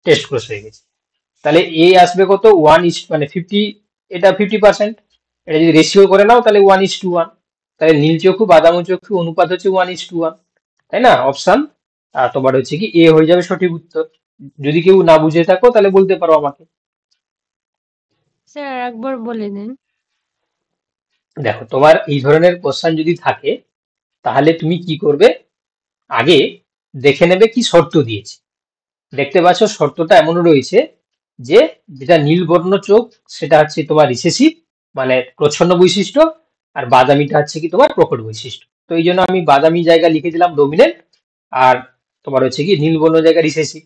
S1: টেস্ট ক্রস হয়ে গেছে। তাহলে এ আসবে কত? 1 মানে 50, এটা 50%। এটা যদি রেশিও করে নাও তাহলে 1:1। তাহলে নীল চক্ষু বাদামি চক্ষু অনুপাত হচ্ছে 1:1, তাই না? অপশন তোমার হচ্ছে কি এ হয়ে যাবে সঠিক উত্তর। যদি কেউ না বুঝে থাকো তাহলে বলতে পারো আমাকে।
S5: স্যার একবার বলে দিন।
S1: দেখো, তোমার এই ধরনের কোশ্চেন যদি থাকে তাহলে তুমি কি করবে, আগে দেখে নেবে কি শর্ত দিয়েছে। দেখতে পাচ্ছ শর্তটা এমন রয়েছে যে যেটা নীল বর্ণ চোখ সেটা হচ্ছে তোমার রিসেসিভ, মানে প্রচ্ছন্ন বৈশিষ্ট্য, আর বাদামিটা হচ্ছে কি তোমার প্রকট বৈশিষ্ট্য। তো এই জন্য আমি বাদামি জায়গা লিখে দিলাম ডমিনেন্ট, আর তোমার হচ্ছে কি নীল বর্ণ জায়গা রিসেসিভ।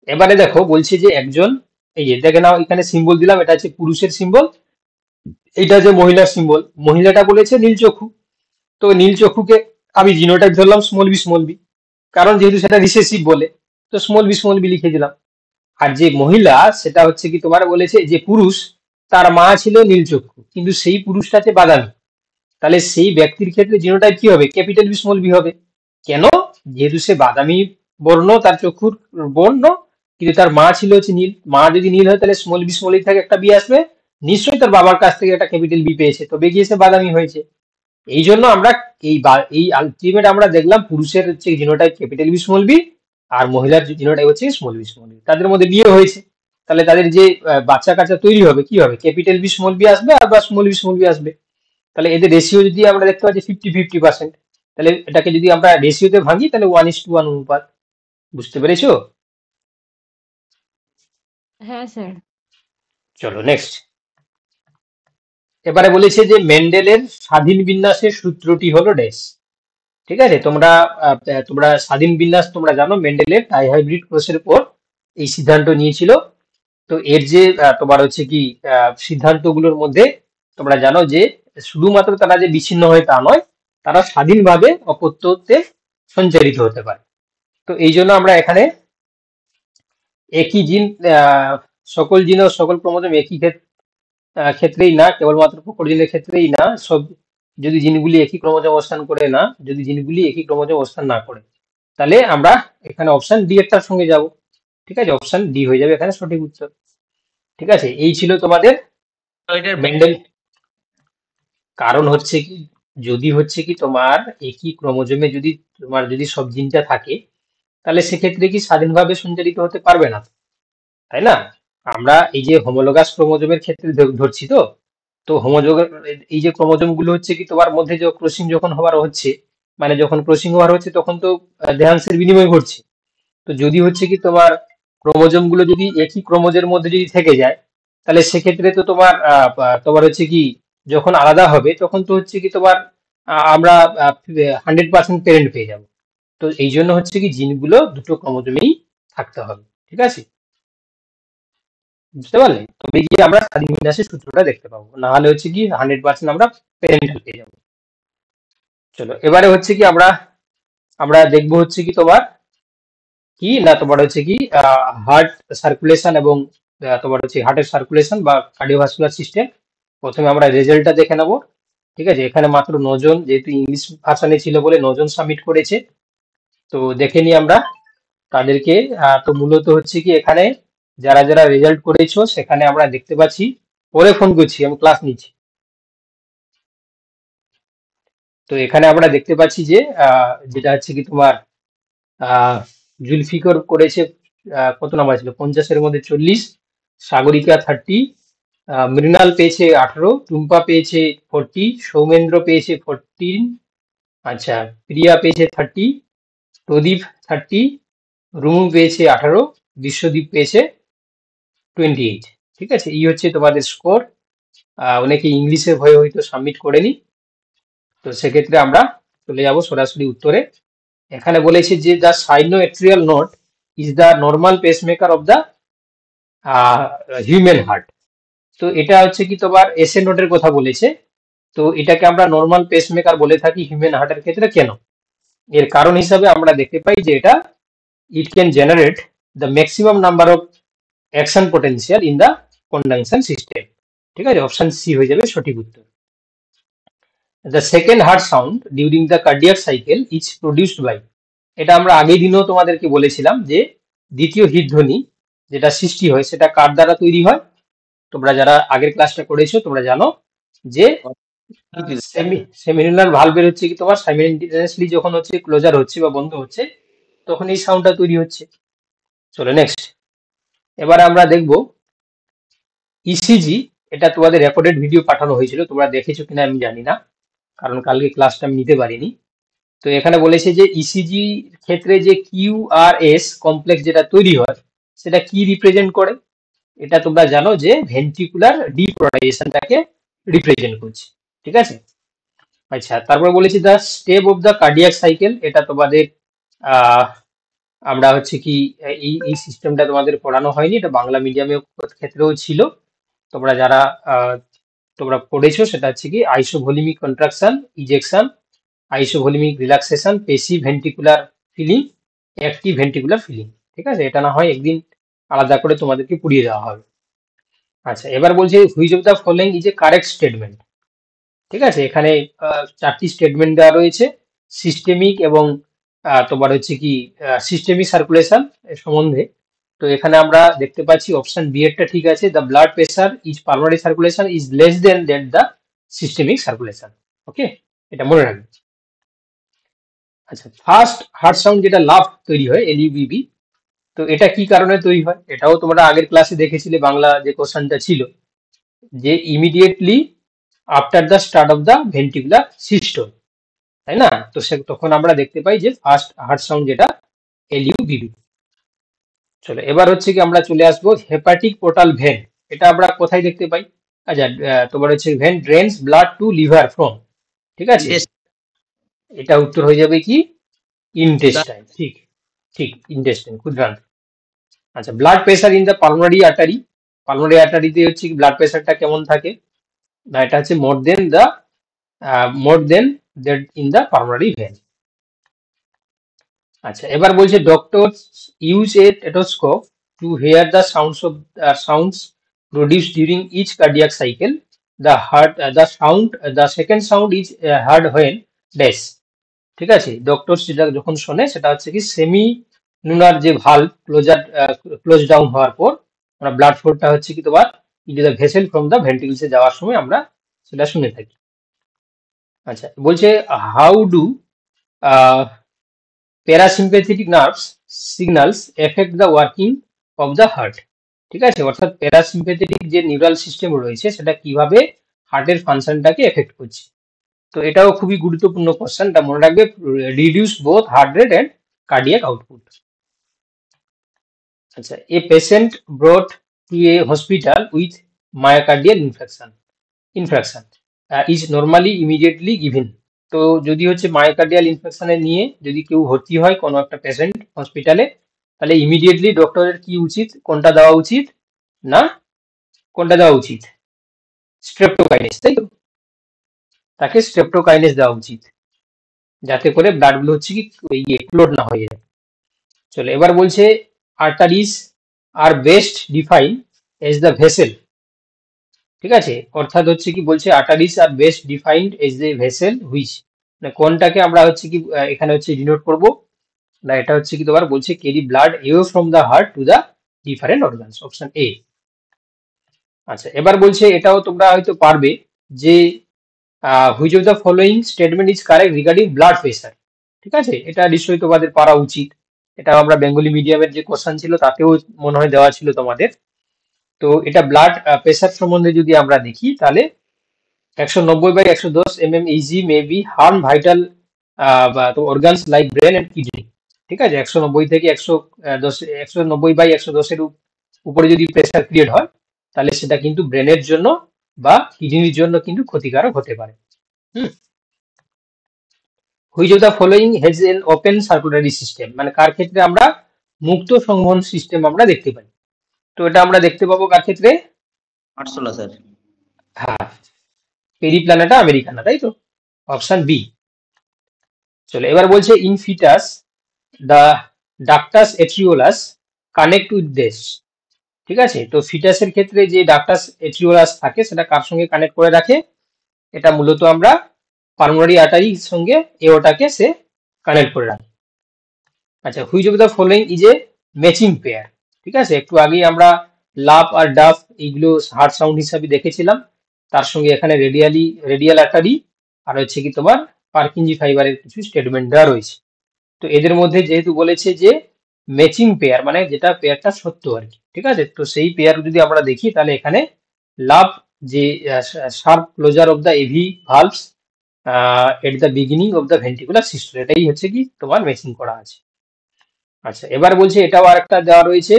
S1: এবারে দেখো বলছে যে একজন, এই যে দেখে নাও এখানে সিম্বল দিলাম, এটা হচ্ছে পুরুষের সিম্বল, এটা যে মহিলার সিম্বল, মহিলাটা বলেছে নীল চক্ষু, তো নীল চক্ষুকে আমি জিনোটাইপ ধরলাম স্মল বি, কারণ যেহেতু সেটা রিসেসিভ বলে, তো স্মল বি লিখে দিলাম। আর যে মহিলা সেটা হচ্ছে কি তোমার বলেছে যে পুরুষ, তার মা ছিল নীল চক্ষু কিন্তু সেই পুরুষটা হচ্ছে বাদামি, তাহলে সেই ব্যক্তির ক্ষেত্রে জিনোটাইপ কি হবে? ক্যাপিটাল বি হবে। কেন? যেহেতু সে বাদামি বর্ণ তার চক্ষুর বর্ণ, কিন্তু তার মা ছিল হচ্ছে নীল, মা যদি নীল হয় তাহলে স্মল বি থেকে একটা বি আসবে, নিশ্চয়ই তার বাবার কাছ থেকে একটা ক্যাপিটাল বি পেয়েছে, তবে গিয়ে সে বাদামি হয়েছে। এই জন্য আমরা এই আলটিমেট আমরা দেখলাম পুরুষের হচ্ছে জিনোটাইপ ক্যাপিটাল বি, আর মহিলার জিনোটাইপ হচ্ছে স্মল বি। তাদের মধ্যে বিয়ে হয়েছে, তাহলে তাদের যে বাচ্চা কাচ্চা তৈরি হবে কি হবে? ক্যাপিটাল বি আসবে আর বা স্মল বি আসবে। তাহলে এদের রেশিও যদি আমরা দেখতে পাচ্ছি 50-50%, তাহলে এটাকে যদি আমরা রেশিওতে ভাঙি তাহলে 1:1 অনুপাত। বুঝতে পেরেছো?
S5: হ্যাঁ স্যার।
S1: চলো নেক্সট। এবারে বলেছে যে মেন্ডেলের স্বাধীন বিন্যাসের সূত্রটি হলো ড্যাশ। ঠিক আছে, তোমরা স্বাধীন বিন্যাস তোমরা জানো, মেন্ডেলের ডাইহাইব্রিড ক্রসের পর এই সিদ্ধান্ত নিয়েছিল। তো এর যে তোমার হচ্ছে কি সিদ্ধান্তগুলোর মধ্যে তোমরা জানো যে শুধুমাত্র তারা যে বিচ্ছিন্ন হয় তা নয়, তারা স্বাধীনভাবে অপত্যতে সঞ্চারিত হতে পারে। তো এই জন্য আমরা এখানে একই জিন, সকল জিন ও সকল ক্রোমোজোম একই ক্ষেত্রেই না, কেবলমাত্র প্রকট জিনের ক্ষেত্রেই না, সব যদি জিনগুলি একই ক্রোমোজোম অবস্থান করে না, যদি জিনগুলি একই ক্রোমোজোম অবস্থান না করে, তাহলে আমরা এখানে অপশন ডি এরটার সঙ্গে যাব। ঠিক আছে, অপশন ডি হয়ে যাবে এখানে সঠিক উত্তর। ঠিক আছে, এই ছিল তোমাদের
S2: তো এটার
S1: মেন্ডেল। কারণ হচ্ছে কি, যদি হচ্ছে কি তোমার একই ক্রোমোজোমে যদি সব জিনটা থাকে, তাহলে সেক্ষেত্রে কি স্বাধীনভাবে সঞ্চারিত হতে পারবে না, তাই না? আমরা এই যে হোমোলোগাস ক্রোমোজোমের ক্ষেত্রে ধরছি, তো হোমোযোগ এই যে ক্রোমোজোম গুলো হচ্ছে কি তোমার মধ্যে যে ক্রসিং যখন হওয়ার হচ্ছে, মানে যখন ক্রসিং হওয়ার হচ্ছে তখন তো দেহাংশের বিনিময় ঘটছে। তো যদি হচ্ছে কি তোমার ক্রোমোজোম গুলো যদি একই ক্রোমোজের মধ্যে যদি থেকে যায়, তাহলে সেক্ষেত্রে তো তোমার হচ্ছে কি যখন আলাদা হবে তখন তো হচ্ছে কি তোমার আমরা 100% প্যারেন্ট পেয়ে যাব। তো এই জন্য হচ্ছে কি জিনগুলো দুটো ক্রোমোজোমেই থাকতে হবে। ঠিক আছে, বুঝতে পারলে? তবে গিয়ে আমরা স্বাধীন বিন্যাসের সূত্রটা দেখতে পাবো, না হলে হচ্ছে কি 100% আমরা প্যারেন্টাল পেয়ে যাবো। চলো এবারে হচ্ছে কি আমরা আমরা দেখবো হচ্ছে কি তোমার কি না, তোমার হচ্ছে কি হার্ট সার্কুলেশন এবং তোমার হচ্ছে হার্টের সার্কুলেশন বা কার্ডিওভাস্কুলার সিস্টেম। প্রথমে আমরা রেজাল্টটা দেখে নেবো। ঠিক আছে, এখানে মাত্র 9 জন, যেহেতু ইংলিশ ভার্সানে ছিল বলে 9 জন সাবমিট করেছে। তো দেখে নিই আমরা তাদেরকে। তো মূলত হচ্ছে কি এখানে যারা যারা রেজাল্ট করেছো সেখানে আমরা দেখতে পাচ্ছি, পরে ফোন করছি, আমি ক্লাস নিচ্ছি। তো এখানে আমরা দেখতে পাচ্ছি যে যেটা হচ্ছে কি তোমার জুলফিকর করেছে, কত নাম্বার ছিল, 50-এর মধ্যে 40, সাগরিকা 30, মৃণাল পেয়েছে 18, টুম্পা পেয়েছে 40, সৌমেন্দ্র পেয়েছে 14, আচ্ছা প্রিয়া পেয়েছে 30, প্রদীপ 30, রুমু পেয়েছে 18, বিশ্বদীপ পেয়েছে 28। ঠিক আছে, এই হচ্ছে তোমাদের স্কোর। অনেকে ইংলিশের ভয়ে হয়তো সাবমিট করেনি। তো সেক্ষেত্রে আমরা চলে যাব সরাসরি উত্তরে। এখানে বলেছে যে the sinoatrial node is the normal pacemaker of the human heart. তো এটা হচ্ছে কি তোমার এসএ নোডের কথা বলেছে। তো এটাকে আমরা নর্মাল পেসমেকার বলে থাকি হিউম্যান হার্টের ক্ষেত্রে। কেন? এর কারণ হিসাবে আমরা দেখতে পাই যে এটা it can generate the maximum number of action potential in the conduction system. ঠিক আছে, অপশন সি হয়ে যাবে সঠিক উত্তর। The second heart sound during the cardiac cycle is produced by, এটা আমরা আগের দিনও তোমাদেরকে বলেছিলাম যে দ্বিতীয় হৃদধ্বনি যেটা সৃষ্টি হয় সেটা কার দ্বারা তৈরি হয়। তোমরা যারা আগের ক্লাসটা করেছো তোমরা জানো যে সেমিনুলার ভালভের হচ্ছে কি তোমার সাইমেন্টেনিয়াসলি যখন হচ্ছে ক্লোজার হচ্ছে বা বন্ধ হচ্ছে তখন এই সাউন্ডটা তৈরি হচ্ছে। চলো নেক্সট, এবার আমরা দেখব ইসিজি। এটা তোমাদের রেকর্ডেড ভিডিও পাঠানো হয়েছিল, তোমরা দেখেছো কিনা আমি জানি না, কারণ কালকে ক্লাসটা আমি নিতে পারিনি। তো এখানে বলেছে যে ইসিজি ক্ষেত্রে যে কিউআরএস কমপ্লেক্স যেটা তৈরি হয় সেটা কি রিপ্রেজেন্ট করে। এটা তোমরা জানো যে ভেন্ট্রিকুলার ডিপোলারাইজেশনটাকে রিপ্রেজেন্ট করছে। ঠিক আছে, আচ্ছা তারপর বলেছি the step of the cardiac cycle. এটা তোমাদের আমরা হচ্ছে কি এই সিস্টেমটা তোমাদের পড়ানো হয়নি, এটা বাংলা মিডিয়ামের ক্ষেত্রেও ছিল। তোমরা যারা তোমরা পড়েছো সেটা হচ্ছে কি isovolumic contraction, ejection, isovolumic relaxation, passive ventricular filling, active ventricular filling. ঠিক আছে, এটা না হয় একদিন আলাদা করে তোমাদেরকে পড়িয়ে দেওয়া হবে। আচ্ছা এবার বলছে which of the following is a correct statement. ঠিক আছে, এখানে 4টি স্টেটমেন্ট দেওয়া রয়েছে সিস্টেমিক এবং তোমার হচ্ছে কি সিস্টেমিক সার্কুলেশন এর সম্বন্ধে। তো এখানে আমরা দেখতে পাচ্ছি অপশন বি এরটা ঠিক আছে, the blood pressure is pulmonary circulation is less than the systemic circulation. Okay, এটা মনে রাখবে। আচ্ছা ফার্স্ট হার্ট সাউন্ড যেটা লাভ তৈরি হয় এলইউবিবি, তো এটা কি কারণে তৈরি হয় এটাও তোমরা আগের ক্লাসে দেখেছিলে, বাংলা যে কোশ্চেনটা ছিল যে immediately after the start of the ventricular system, তাই না? তো তখন আমরা দেখতে পাই যে ফার্স্ট হার্ট সাউন্ড যেটা এলইউবিবি। চলো এবার হচ্ছে কি আমরা চলে আসবো হেপাটিক পোর্টাল ভেন। এটা আমরা কোথায় দেখতে পাই? আচ্ছা তোমার হচ্ছে vein drains blood to liver from. ঠিক আছে, এটা উত্তর হয়ে যাবে কি ইন্টেস্টাইন। ঠিক ঠিক, ইন্টেস্টাইন, ক্ষুদ্রান্ত। আচ্ছা blood pressure in the pulmonary artery, pulmonary আর্টারিতে হচ্ছে কি ব্লাড প্রেসারটা কেমন থাকে? না, এটা হচ্ছে more than that in the pulmonary vein. আচ্ছা, এবার বলছে doctors use a stethoscope to hear the sounds produced during each cardiac cycle. The second sound is heard when dash. ঠিক আছে, ডক্টর সেটা যখন শোনে সেটা হচ্ছে কি সেমি নুনার যে ভালভ ক্লোজ ডাউন হওয়ার পর আমরা ব্লাড ফ্লোটা হচ্ছে কি তোমার into the vessel from the ভেন্ট্রিকলসে যাওয়ার সময় আমরা সেটা শুনে থাকি। আচ্ছা, বলছে how do parasympathetic nerves signals affect the working of the heart. ঠিক আছে, অর্থাৎ প্যারাসিম্প্যাথেটিক যে নিউরাল সিস্টেম রয়েছে সেটা কিভাবে হার্টের ফাংশনটাকে এফেক্ট করছে। তো এটাও খুবই গুরুত্বপূর্ণ কোশ্চেন, এটা মনে রাখবে, reduce both heart rate and cardiac output. আচ্ছা, a patient brought to a hospital with myocardial infarction is normally immediately given. তো যদি হচ্ছে মায়োকার্ডিয়াল ইনফেকশনে নিয়ে যদি কেউ ভর্তি হয় কোনো একটা পেশেন্ট হসপিটালে, তাহলে ইমিডিয়েটলি ডক্টরের কি উচিত, কোনটা দেওয়া উচিত না কোনটা দেওয়া উচিত? স্ট্রেপ্টোকাইনেস, তাই তো, তাকে স্ট্রেপ্টোকাইনেস দেওয়া উচিত যাতে করে ব্লাড গুলো হচ্ছে কি ক্লোট না হয়ে যায়। চলো, এবার বলছে arteries are best define as the vessel. ঠিক আছে, অর্থাৎ হচ্ছে কি বলছে arteries are best defined as the vessel which, মানে কোনটাকে আমরা হচ্ছে কি এখানে হচ্ছে ডিনোট করব না, এটা হচ্ছে কি তোমার বলছে carry blood away from the heart to the different organs, option A. আচ্ছা, এবার বলছে এটাও তোমরা হয়তো পারবে যে which of the following statement is correct regarding blood pressure. ঠিক আছে, এটা নিশ্চয়ই তোমাদের পারা উচিত, এটা আমরা বেঙ্গলি মিডিয়ামের যে কোশ্চেন ছিল তাতেও মনে হয় দেওয়া ছিল তোমাদের। তো এটা ব্লাড প্রেশার সম্বন্ধে যদি আমরা দেখি তাহলে 190/110 mm EG may be harm vital organs like brain and kidney. ঠিক আছে, 190 থেকে 190/110 এর উপরে যদি প্রেশার ক্রিয়েট হয় তাহলে সেটা কিন্তু ব্রেনের জন্য বা কিডনির জন্য কিন্তু ক্ষতিকারক হতে পারে। Which of the following has an open circulatory system, মানে কার ক্ষেত্রে আমরা মুক্ত সংবহন সিস্টেম আমরা দেখতে পাই। তো এটা আমরা দেখতে পাবো কার ক্ষেত্রে?
S2: আরশোলা স্যার।
S1: হ্যাঁ, পেরিপ্ল্যানেটা আমেরিকানা, তাই তো, অপশন বি। চলো, এবার বলছে in foetus the ductus arteriosus connect with দেশ। ঠিক আছে, তো ফিটাসের ক্ষেত্রে যে ডাক্টাস এট্রিওলাস থাকে সেটা কার সঙ্গে কানেক্ট করে রাখে? এটা মূলত আমরা পালমোনারি আর্টারির সঙ্গে এওটাকে সে কানেক্ট করে রাখে। আচ্ছা, which of the following is a matching pair. ঠিক আছে, একটু আগেই আমরা লাভ আর ডাফ এইগুলো হার্ট সাউন্ড হিসাবে দেখেছিলাম, তার সঙ্গে এখানে রেডিয়াল আর্টারি আর হচ্ছে কি তোমার পার্কিনজি ফাইবারের কিছু স্টেটমেন্ট দেওয়া রয়েছে। তো এদের মধ্যে যেহেতু বলেছে যে ম্যাচিং পেয়ার, মানে যেটা পেয়ারটা সত্য আর কি। ঠিক আছে, তো সেই পেয়ার যদি আমরা দেখি তাহলে এখানে লাভ যে sharp closure of the AV valves at the beginning of the ventricular system, এটাই হচ্ছে কি তোমার ম্যাচিং করা আছে। আচ্ছা, এবার বলছে এটাও আরেকটা দেওয়া রয়েছে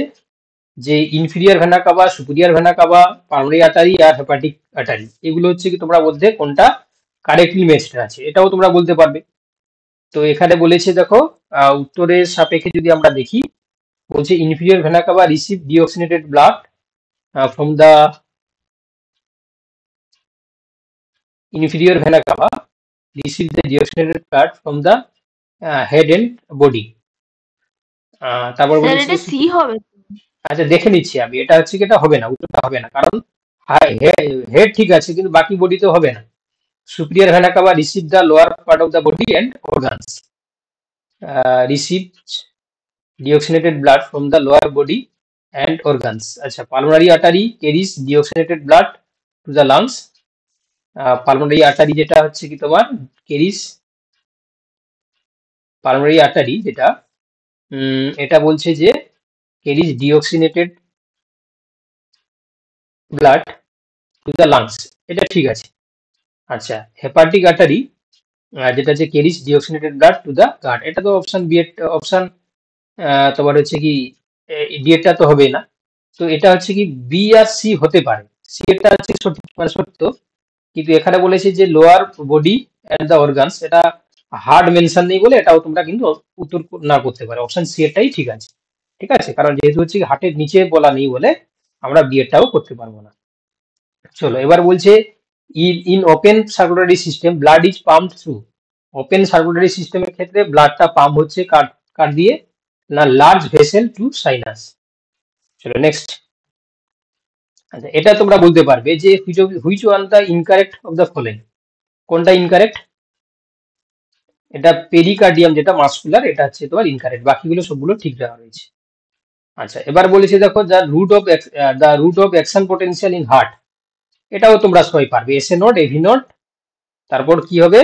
S1: যে inferior vena cava, superior vena cava, pulmonary artery আর হেপাটিক আর্টারি, এগুলো হচ্ছে কি তোমরা মধ্যে কোনটা কারেক্টলি ম্যাচড আছে এটাও তোমরা বলতে পারবে। তো এখানে বলেছে দেখো উত্তরের সাপেক্ষে যদি আমরা দেখি, বলছে inferior vena cava receive deoxygenated blood from the inferior vena cava receive the deoxygenated blood from the head and body. তারপর
S4: স্যার
S1: বলেছে
S4: এটা সি হবে।
S1: আচ্ছা, দেখে নিচ্ছি আমি, এটা হচ্ছে কি এটা হবে না, উত্তরটা হবে না, কারণ হেড ঠিক আছে কিন্তু বাকি বডি তো হবে না। Superior vena cava receive the lower part of the body and organs, receive deoxygenated blood from the lower body and organs. আচ্ছা, pulmonary artery carries deoxygenated blood to the lungs. Pulmonary artery যেটা হচ্ছে কি তোমার ক্যারিজ, পালমোনারি আর্টারি যেটা এটা বলছে যে carries deoxygenated blood to the lungs, এটা ঠিক আছে। আচ্ছা, হেপাটিক আর্টারি যেটা হচ্ছে carries deoxygenated blood to the gut, এটা তো অপশন বি এর অপশন তোমার হচ্ছে কি ডি এরটা তো হবে না। তো এটা হচ্ছে কি বি আর সি হতে পারে, সি এরটা হচ্ছে সঠিক মানে সত্য, কিন্তু এখানে বলেছে যে lower body and the organs, এটা হার্ড মেনশন নেই বলে এটাও তোমরা কিন্তু উত্তর না করতে পারো, অপশন সি এরটাই ঠিক আছে। ঠিক আছে, কারণ যেহেতু হচ্ছে হার্টের নিচে বলা নেই বলে আমরা বি এরটাও করতে পারবো না। চলো, এবার বলছে in open circulatory system blood is pumped through, open circulatory সিস্টেমের ক্ষেত্রে ব্লাডটা পাম্প হচ্ছে কার কার দিয়ে, না লার্জ ভেসেল টু সাইনাস। চলো নেক্সট। আচ্ছা, এটা তোমরা বলতে পারবে যে which one the incorrect of the following, কোনটা ইনকারেক্ট? এটা পেরিকার্ডিয়াম যেটা মাসকুলার, এটা হচ্ছে তোমার ইনকারেক্ট, বাকিগুলো সবগুলো ঠিক দেওয়া রয়েছে। আচ্ছা, এবার বলেছে দেখো the route of action potential in heart, এটাও তোমরা সবাই পারবে, এসএ নট এভি নট, তারপর কি হবে,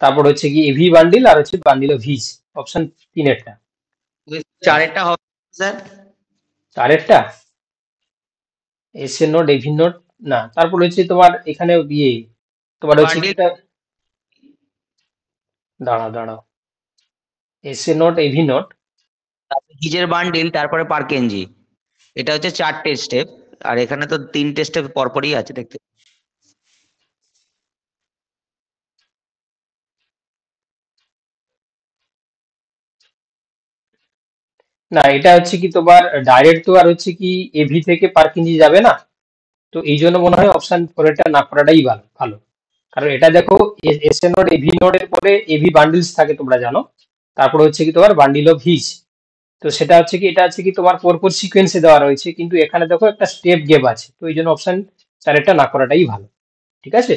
S1: তারপর হচ্ছে কি এভি বান্ডিল আর হচ্ছে বান্ডিল অফ ভিজ, অপশন 3
S2: চারেরটা হবে স্যার।
S1: চারেরটা এসএ নট এভি নট না, তারপর হচ্ছে তোমার এখানে ইয়ে তোমার হচ্ছে কি
S2: বান্ডিল
S1: এটা, দাঁড়াও দাঁড়াও, এসএ নট এভি নট,
S2: হিজের বান্ডিল তারপরে পার্কেনজি, এটা হচ্ছে 4টে স্টেপ, আর এখানে তো 3টে স্টেপ পরপরই আছে দেখতে।
S1: না এটা হচ্ছে কি তোমার ডাইরেক্ট তো আর হচ্ছে কি এভি থেকে পার্কিঞ্জি যাবে না, তো এই জন্য মনে হয় অপশন 4 না করাটাই ভালো ভালো। কারণ এটা দেখো এসএ নোড এভি নোডের পরে এভি বান্ডিলস থাকে তোমরা জানো, তারপরে হচ্ছে কি তোমার বান্ডিল অফ হিজ, তো সেটা হচ্ছে কি এটা হচ্ছে কি তোমার পরপর সিকোয়েন্সে দেওয়া রয়েছে, কিন্তু এখানে দেখো একটা স্টেপ গ্যাপ আছে, তো এই জন্য অপশন 4 না করাটাই ভালো। ঠিক আছে,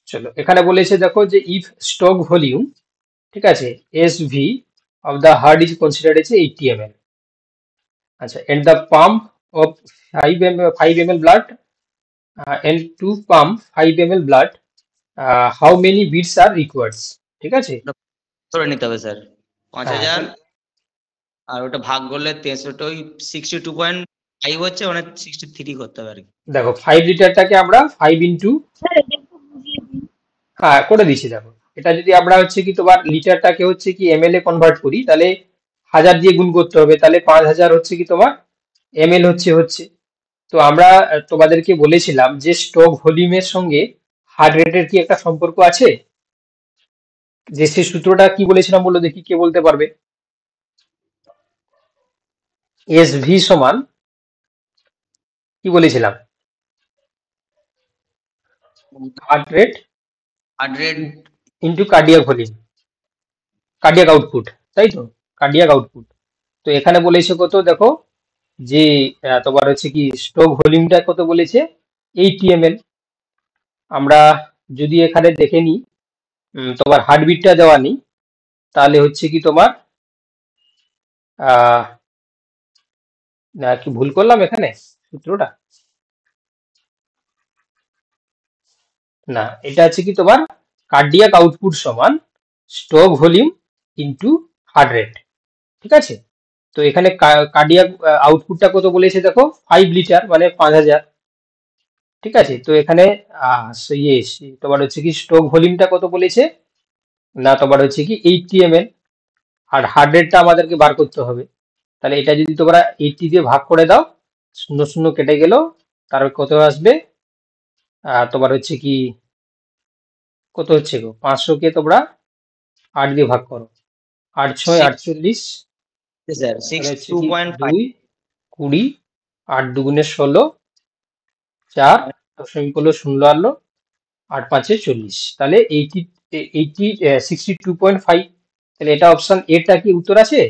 S1: চলো এখানে বলেছে দেখো যে ইফ স্টক ভলিউম, ঠিক আছে, S V of the heart is considered age 80 ml, আচ্ছা, and the pump of 5 ml blood and to pump 5 ml blood, how many beats are required? ঠিক আছে,
S2: ধরে নিতে হবে স্যার
S1: হ্যাঁ
S2: 5000, আর ওটা ভাগ করলে 63, ওই 62.5 হচ্ছে, মানে 63 করতে হবে আর কি।
S1: দেখো 5 লিটারটাকে আমরা 5 ইন্টু,
S4: স্যার এটা একটু বুঝিয়ে দিন।
S1: হ্যাঁ করে দিচ্ছি, দেখো এটা যদি আমরা হচ্ছে কি তোমার লিটারটাকে হচ্ছে কি এমএল এ কনভার্ট করি, তাহলে 1000 দিয়ে গুণ করতে হবে, তাহলে 5000 হচ্ছে কি তোমার এমএল হচ্ছে। তো আমরা তোমাদেরকে বলেছিলাম যে স্টক ভলিউমের সঙ্গে হার্ট রেটের কি একটা সম্পর্ক আছে, যে সেই সূত্রটা কি বলেছিলাম বলো দেখি, কে বলতে পারবে? এস ভি সমান কি বলেছিলাম, heart rate
S2: 100
S1: into cardiac volume, cardiac output, তাই তো, কার্ডিয়াক আউটপুট। তো এখানে বলেছে কত দেখো, যে তোমার হচ্ছে কি স্ট্রোক ভলিউমটা কত বলেছে, 80 ml। আমরা যদি এখানে দেখে নিই, তোমার হার্টবিটটা দেওয়া নেই, তাহলে হচ্ছে কি তোমার আহ না কি ভুল করলাম এখানে সূত্রটা, না এটা হচ্ছে কি তোমার কার্ডিয়াক আউটপুট সমান stroke volume into heart rate, ঠিক আছে। তো এখানে কার্ডিয়াক আউটপুটটা কত বলেছে দেখো, 5 লিটার মানে 5000, ঠিক আছে। তো এখানে তোমার হচ্ছে কি স্ট্রোক ভলিউমটা কত বলেছে, না তোমার হচ্ছে কি 80 ml, আর হার্ট রেটটা আমাদেরকে বার করতে হবে, তাহলে এটা যদি তোমরা 80 দিয়ে ভাগ করে দাও, শূন্য শূন্য কেটে গেল, তার কত আসবে, তোমার হচ্ছে কি কত হচ্ছে গো, 500 কে তোমরা 8 দিয়ে ভাগ করো, 8 6 48,
S2: স্যার
S1: তাহলে হচ্ছে কি
S2: 62.5,
S1: 2 20, 8 দুগুণে 16, 4 দশমিক হলো 0 আনলো, 8 5 40, তাহলে 62.5, তাহলে এটা অপশন এটা কি উত্তর আছে?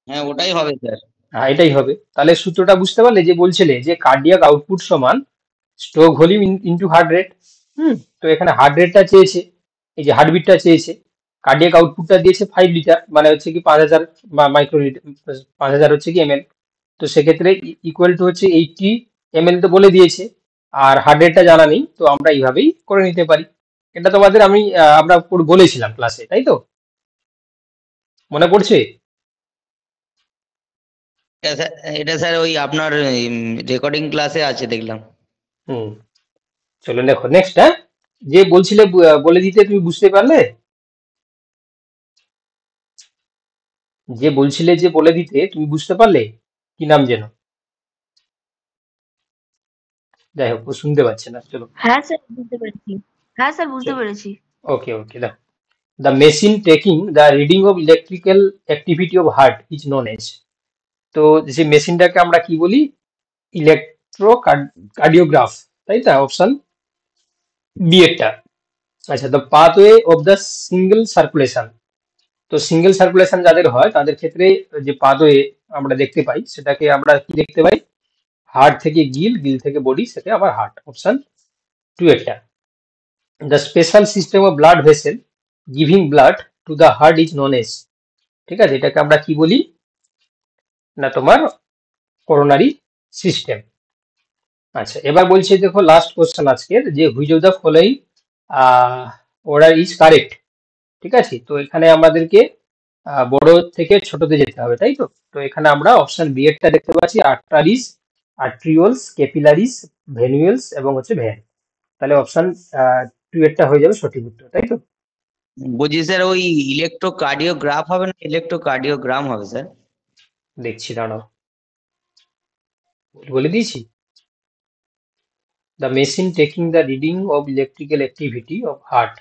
S2: হ্যাঁ ওটাই হবে স্যার।
S1: হ্যাঁ এটাই হবে। তাহলে সূত্রটা বুঝতে পারলে, যে বলছিলে যে কার্ডিয়াক আউটপুট সমান stroke volume into heart rate. তো এখানে হার্ট রেটটা চেয়েছে, এই যে হার্টবিটটা চেয়েছে, কার্ডিয়াক আউটপুটটা দিয়েছে 5 লিটার, মানে হচ্ছে কি 5000 মাইক্রো লিটার, 5000 হচ্ছে কি এমএল। তো সেক্ষেত্রে ইকুয়াল টু হচ্ছে 80 ml তো বলে দিয়েছে, আর হার্ট রেটটা জানা নেই, তো আমরা এইভাবেই করে নিতে পারি। এটা তোমাদের আমরা বলেছিলাম ক্লাসে, তাই তো, মনে পড়ছে?
S2: এটা স্যার ওই আপনার রেকর্ডিং ক্লাসে আছে দেখলাম।
S1: হুম, চলো দেখো নেক্সট। হ্যাঁ, যে বলছিলে বলে দিতে, তুমি বুঝতে পারলে? যে বলছিলে যে বলে দিতে, তুমি বুঝতে পারলে কি নাম যেন? যাই হোক, ও শুনতে পাচ্ছে না, চলো।
S4: হ্যাঁ স্যার বুঝতে পেরেছি। হ্যাঁ স্যার বুঝতে
S1: চলো।
S4: পেরেছি।
S1: ওকে ওকে, দেখো, the machine taking the reading of electrical activity of heart is known as, তো যে মেশিনটাকে আমরা কি বলি, ইলেকট্রোকার্ডিওগ্রাফ, তাই তো অপশন বি এরটা। আচ্ছা, the pathway of the single circulation. তো সিঙ্গেল সার্কুলেশন যাদের হয় তাদের ক্ষেত্রে যে পাথওয়ে আমরা দেখতে পাই সেটাকে আমরা কি দেখতে পাই, হার্ট থেকে গিল, গিল থেকে বডি, সেটা আবার হার্ট, অপশন টু এরটা। The special system of blood vessel giving blood to the heart is known as, ঠিক আছে, এটাকে আমরা কি বলি না তোমার করোনারি সিস্টেম। আচ্ছা, এবার বলছে দেখো লাস্ট কোশ্চেন আজকের, যে which of the following order is correct, ঠিক আছে। তো এখানে আমাদেরকে বড় থেকে ছোটতে যেতে হবে, তাই তো। তো এখানে আমরা অপশন বি এরটা দেখতে পাচ্ছি, আর্টারিস, আর্ট্রিওলস, ক্যাপিলারিস, ভেনুয়েলস এবং হচ্ছে ভেন। তাহলে অপশন টু এরটা হয়ে যাবে সঠিক উত্তর, তাই তো।
S2: বলছি স্যার ওই ইলেকট্রোকার্ডিওগ্রাফ হবে না ইলেকট্রোকার্ডিওগ্রাম হবে স্যার?
S1: দেখছি, দাঁড়াও, বলে দিয়েছি। The machine taking the reading of electrical activity of heart.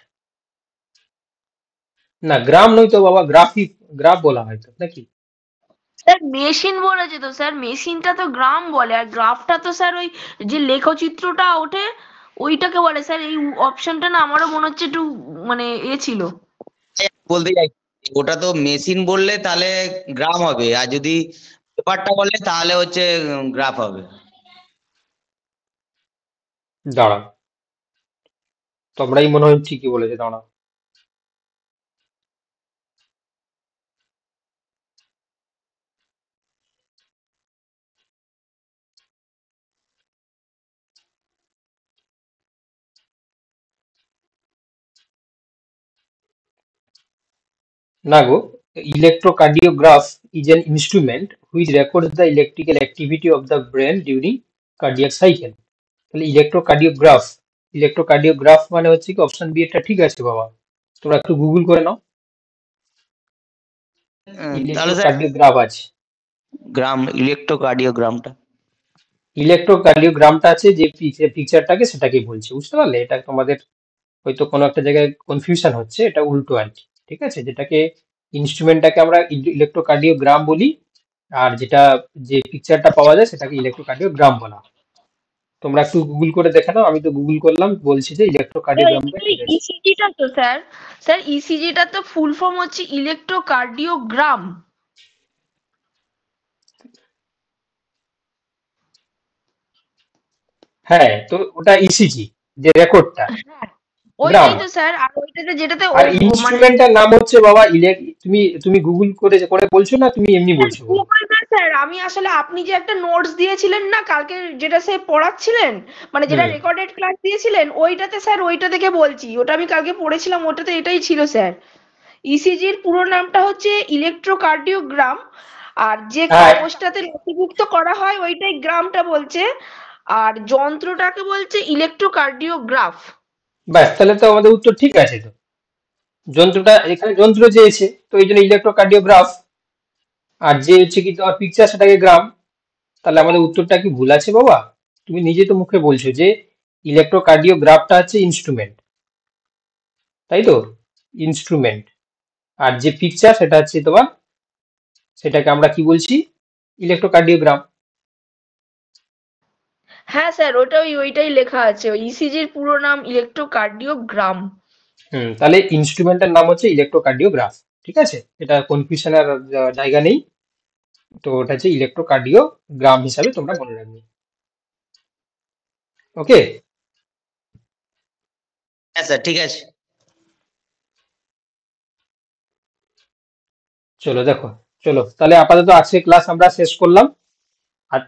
S1: না, গ্রাম নয় তো বাবা, গ্রাফ বলা হয় তো নাকি।
S4: স্যার মেশিন বলেছে তো স্যার, মেশিনটা তো গ্রাম বলে, আর গ্রাফটা তো স্যার ওই যে লেখচিত্রটা ওঠে ওইটাকে বলে স্যার। এই অপশনটা না আমারও মনে হচ্ছে একটু মানে ছিল।
S2: বলতে চাই ওটা তো মেশিন বললে তাহলে গ্রাম হবে, আর যদি পেপারটা বললে তাহলে হচ্ছে গ্রাফ হবে।
S1: দাঁড়াও, তোমরাই মনে হয় ঠিকই বলেছে, দাঁড়াও। না গো, electrocardiograph is an instrument which records the electrical activity of the brain during cardiac cycle. তাহলে ইলেকট্রোকার্ডিওগ্রাফ মানে হচ্ছে কি অপশন বি এটা ঠিক আছে বাবা। তোমরা একটু গুগল করে নাও,
S2: তাহলে স্যার
S1: ইলেকট্রোকার্ডিওগ্রাফ আছে।
S2: গ্রাম ইলেকট্রোকার্ডিওগ্রামটা
S1: ইলেকট্রোকার্ডিওগ্রামটা আছে যে পিকচারটাকে, সেটাকে বলছে, বুঝতে পারলে। এটা তোমাদের হয়তো কোনো একটা জায়গায় কনফিউশন হচ্ছে, এটা উল্টো আর কি, ঠিক আছে। যেটাকে ইনস্ট্রুমেন্টটাকে আমরা ইলেকট্রোকার্ডিওগ্রাম বলি, আর যেটা যে পিকচারটা পাওয়া যায় সেটাকে ইলেকট্রোকার্ডিওগ্রাম বলা হয়। তোমরা একটু গুগল করে দেখে নাও, আমি তো গুগল করলাম, বলছি যে ইলেকট্রোকার্ডিওগ্রামটা ঠিক আছে।
S4: ইসিজিটা তো স্যার, স্যার ইসিজিটা তো ফুল ফর্ম হচ্ছে ইলেকট্রোকার্ডিওগ্রাম।
S1: হ্যাঁ, তো ওটা ইসিজি যে রেকর্ডটা, গ্রাম।
S4: ওইটাই তো স্যার, আর ওইটাতে যেটাতে
S1: আর
S4: মানে
S1: ইনস্ট্রুমেন্টটার নাম হচ্ছে বাবা তুমি গুগল করে বলছো না, তুমি এমনি বলছো বাবা।
S4: গুগল না স্যার, আমি আসলে আপনি যে একটা নোটস দিয়েছিলেন না কালকে, যেটা সে পড়াচ্ছিলেন, মানে যেটা রেকর্ডেড ক্লাস দিয়েছিলেন, ওইটাতে স্যার ওইটা থেকে বলছি, ওটা আমি কালকে পড়েছিলাম, ওটাতে এটাই ছিল স্যার। ইসিজির পুরো নামটা হচ্ছে ইলেকট্রোকার্ডিওগ্রাম, আর যে
S1: হ্যাঁ,
S4: কাগজটাতে নথিভুক্ত করা হয় ওইটাই গ্রামটা বলছে, আর যন্ত্রটাকে বলছে ইলেকট্রোকার্ডিওগ্রাফ।
S1: ব্যাস, তাহলে তো আমাদের উত্তর ঠিক আছে তো। যন্ত্রটা এখানে যন্ত্র চেয়েছে, তো এই জন্য ইলেকট্রোকার্ডিওগ্রাফ, আর যে হচ্ছে কি তোমার পিকচার সেটাকে গ্রাম। তাহলে আমাদের উত্তরটা কি ভুল আছে বাবা? তুমি নিজে তো মুখে বলছো যে ইলেকট্রোকার্ডিওগ্রাফটা হচ্ছে ইনস্ট্রুমেন্ট, তাই তো, ইনস্ট্রুমেন্ট। আর যে পিকচার সেটা হচ্ছে তোমার, সেটাকে আমরা কি বলছি, ইলেকট্রোকার্ডিওগ্রাম।
S4: হ্যাঁ স্যার, ওইটাই লেখা আছে, ইসিজির পুরো নাম ইলেকট্রোকার্ডিওগ্রাম।
S1: তাহলে ইনস্ট্রুমেন্টের নাম হচ্ছে ইলেকট্রোকার্ডিওগ্রাফ, ঠিক আছে, এটা কনফিউশনের জায়গা নেই। তো ওটা হচ্ছে ইলেকট্রোকার্ডিওগ্রাম হিসাবে তোমরা মনে রাখবে। ওকে,
S2: হ্যাঁ স্যার ঠিক আছে।
S1: চলো দেখো, চলো তাহলে আপাতত আজকে ক্লাস আমরা শেষ করলাম। আর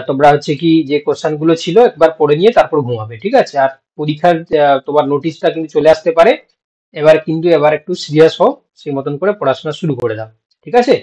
S1: তোমরা হচ্ছে কি যে কোশ্চেন গুলো ছিল একবার পড়ে নিয়ে তারপর ঘুমাবে, ঠিক আছে। আর পরীক্ষার তোমার নোটিশটা কিন্তু চলে আসতে পারে, এবার একটু সিরিয়াস হও, সেই মতন করে পড়াশোনা শুরু করে দাও, ঠিক আছে।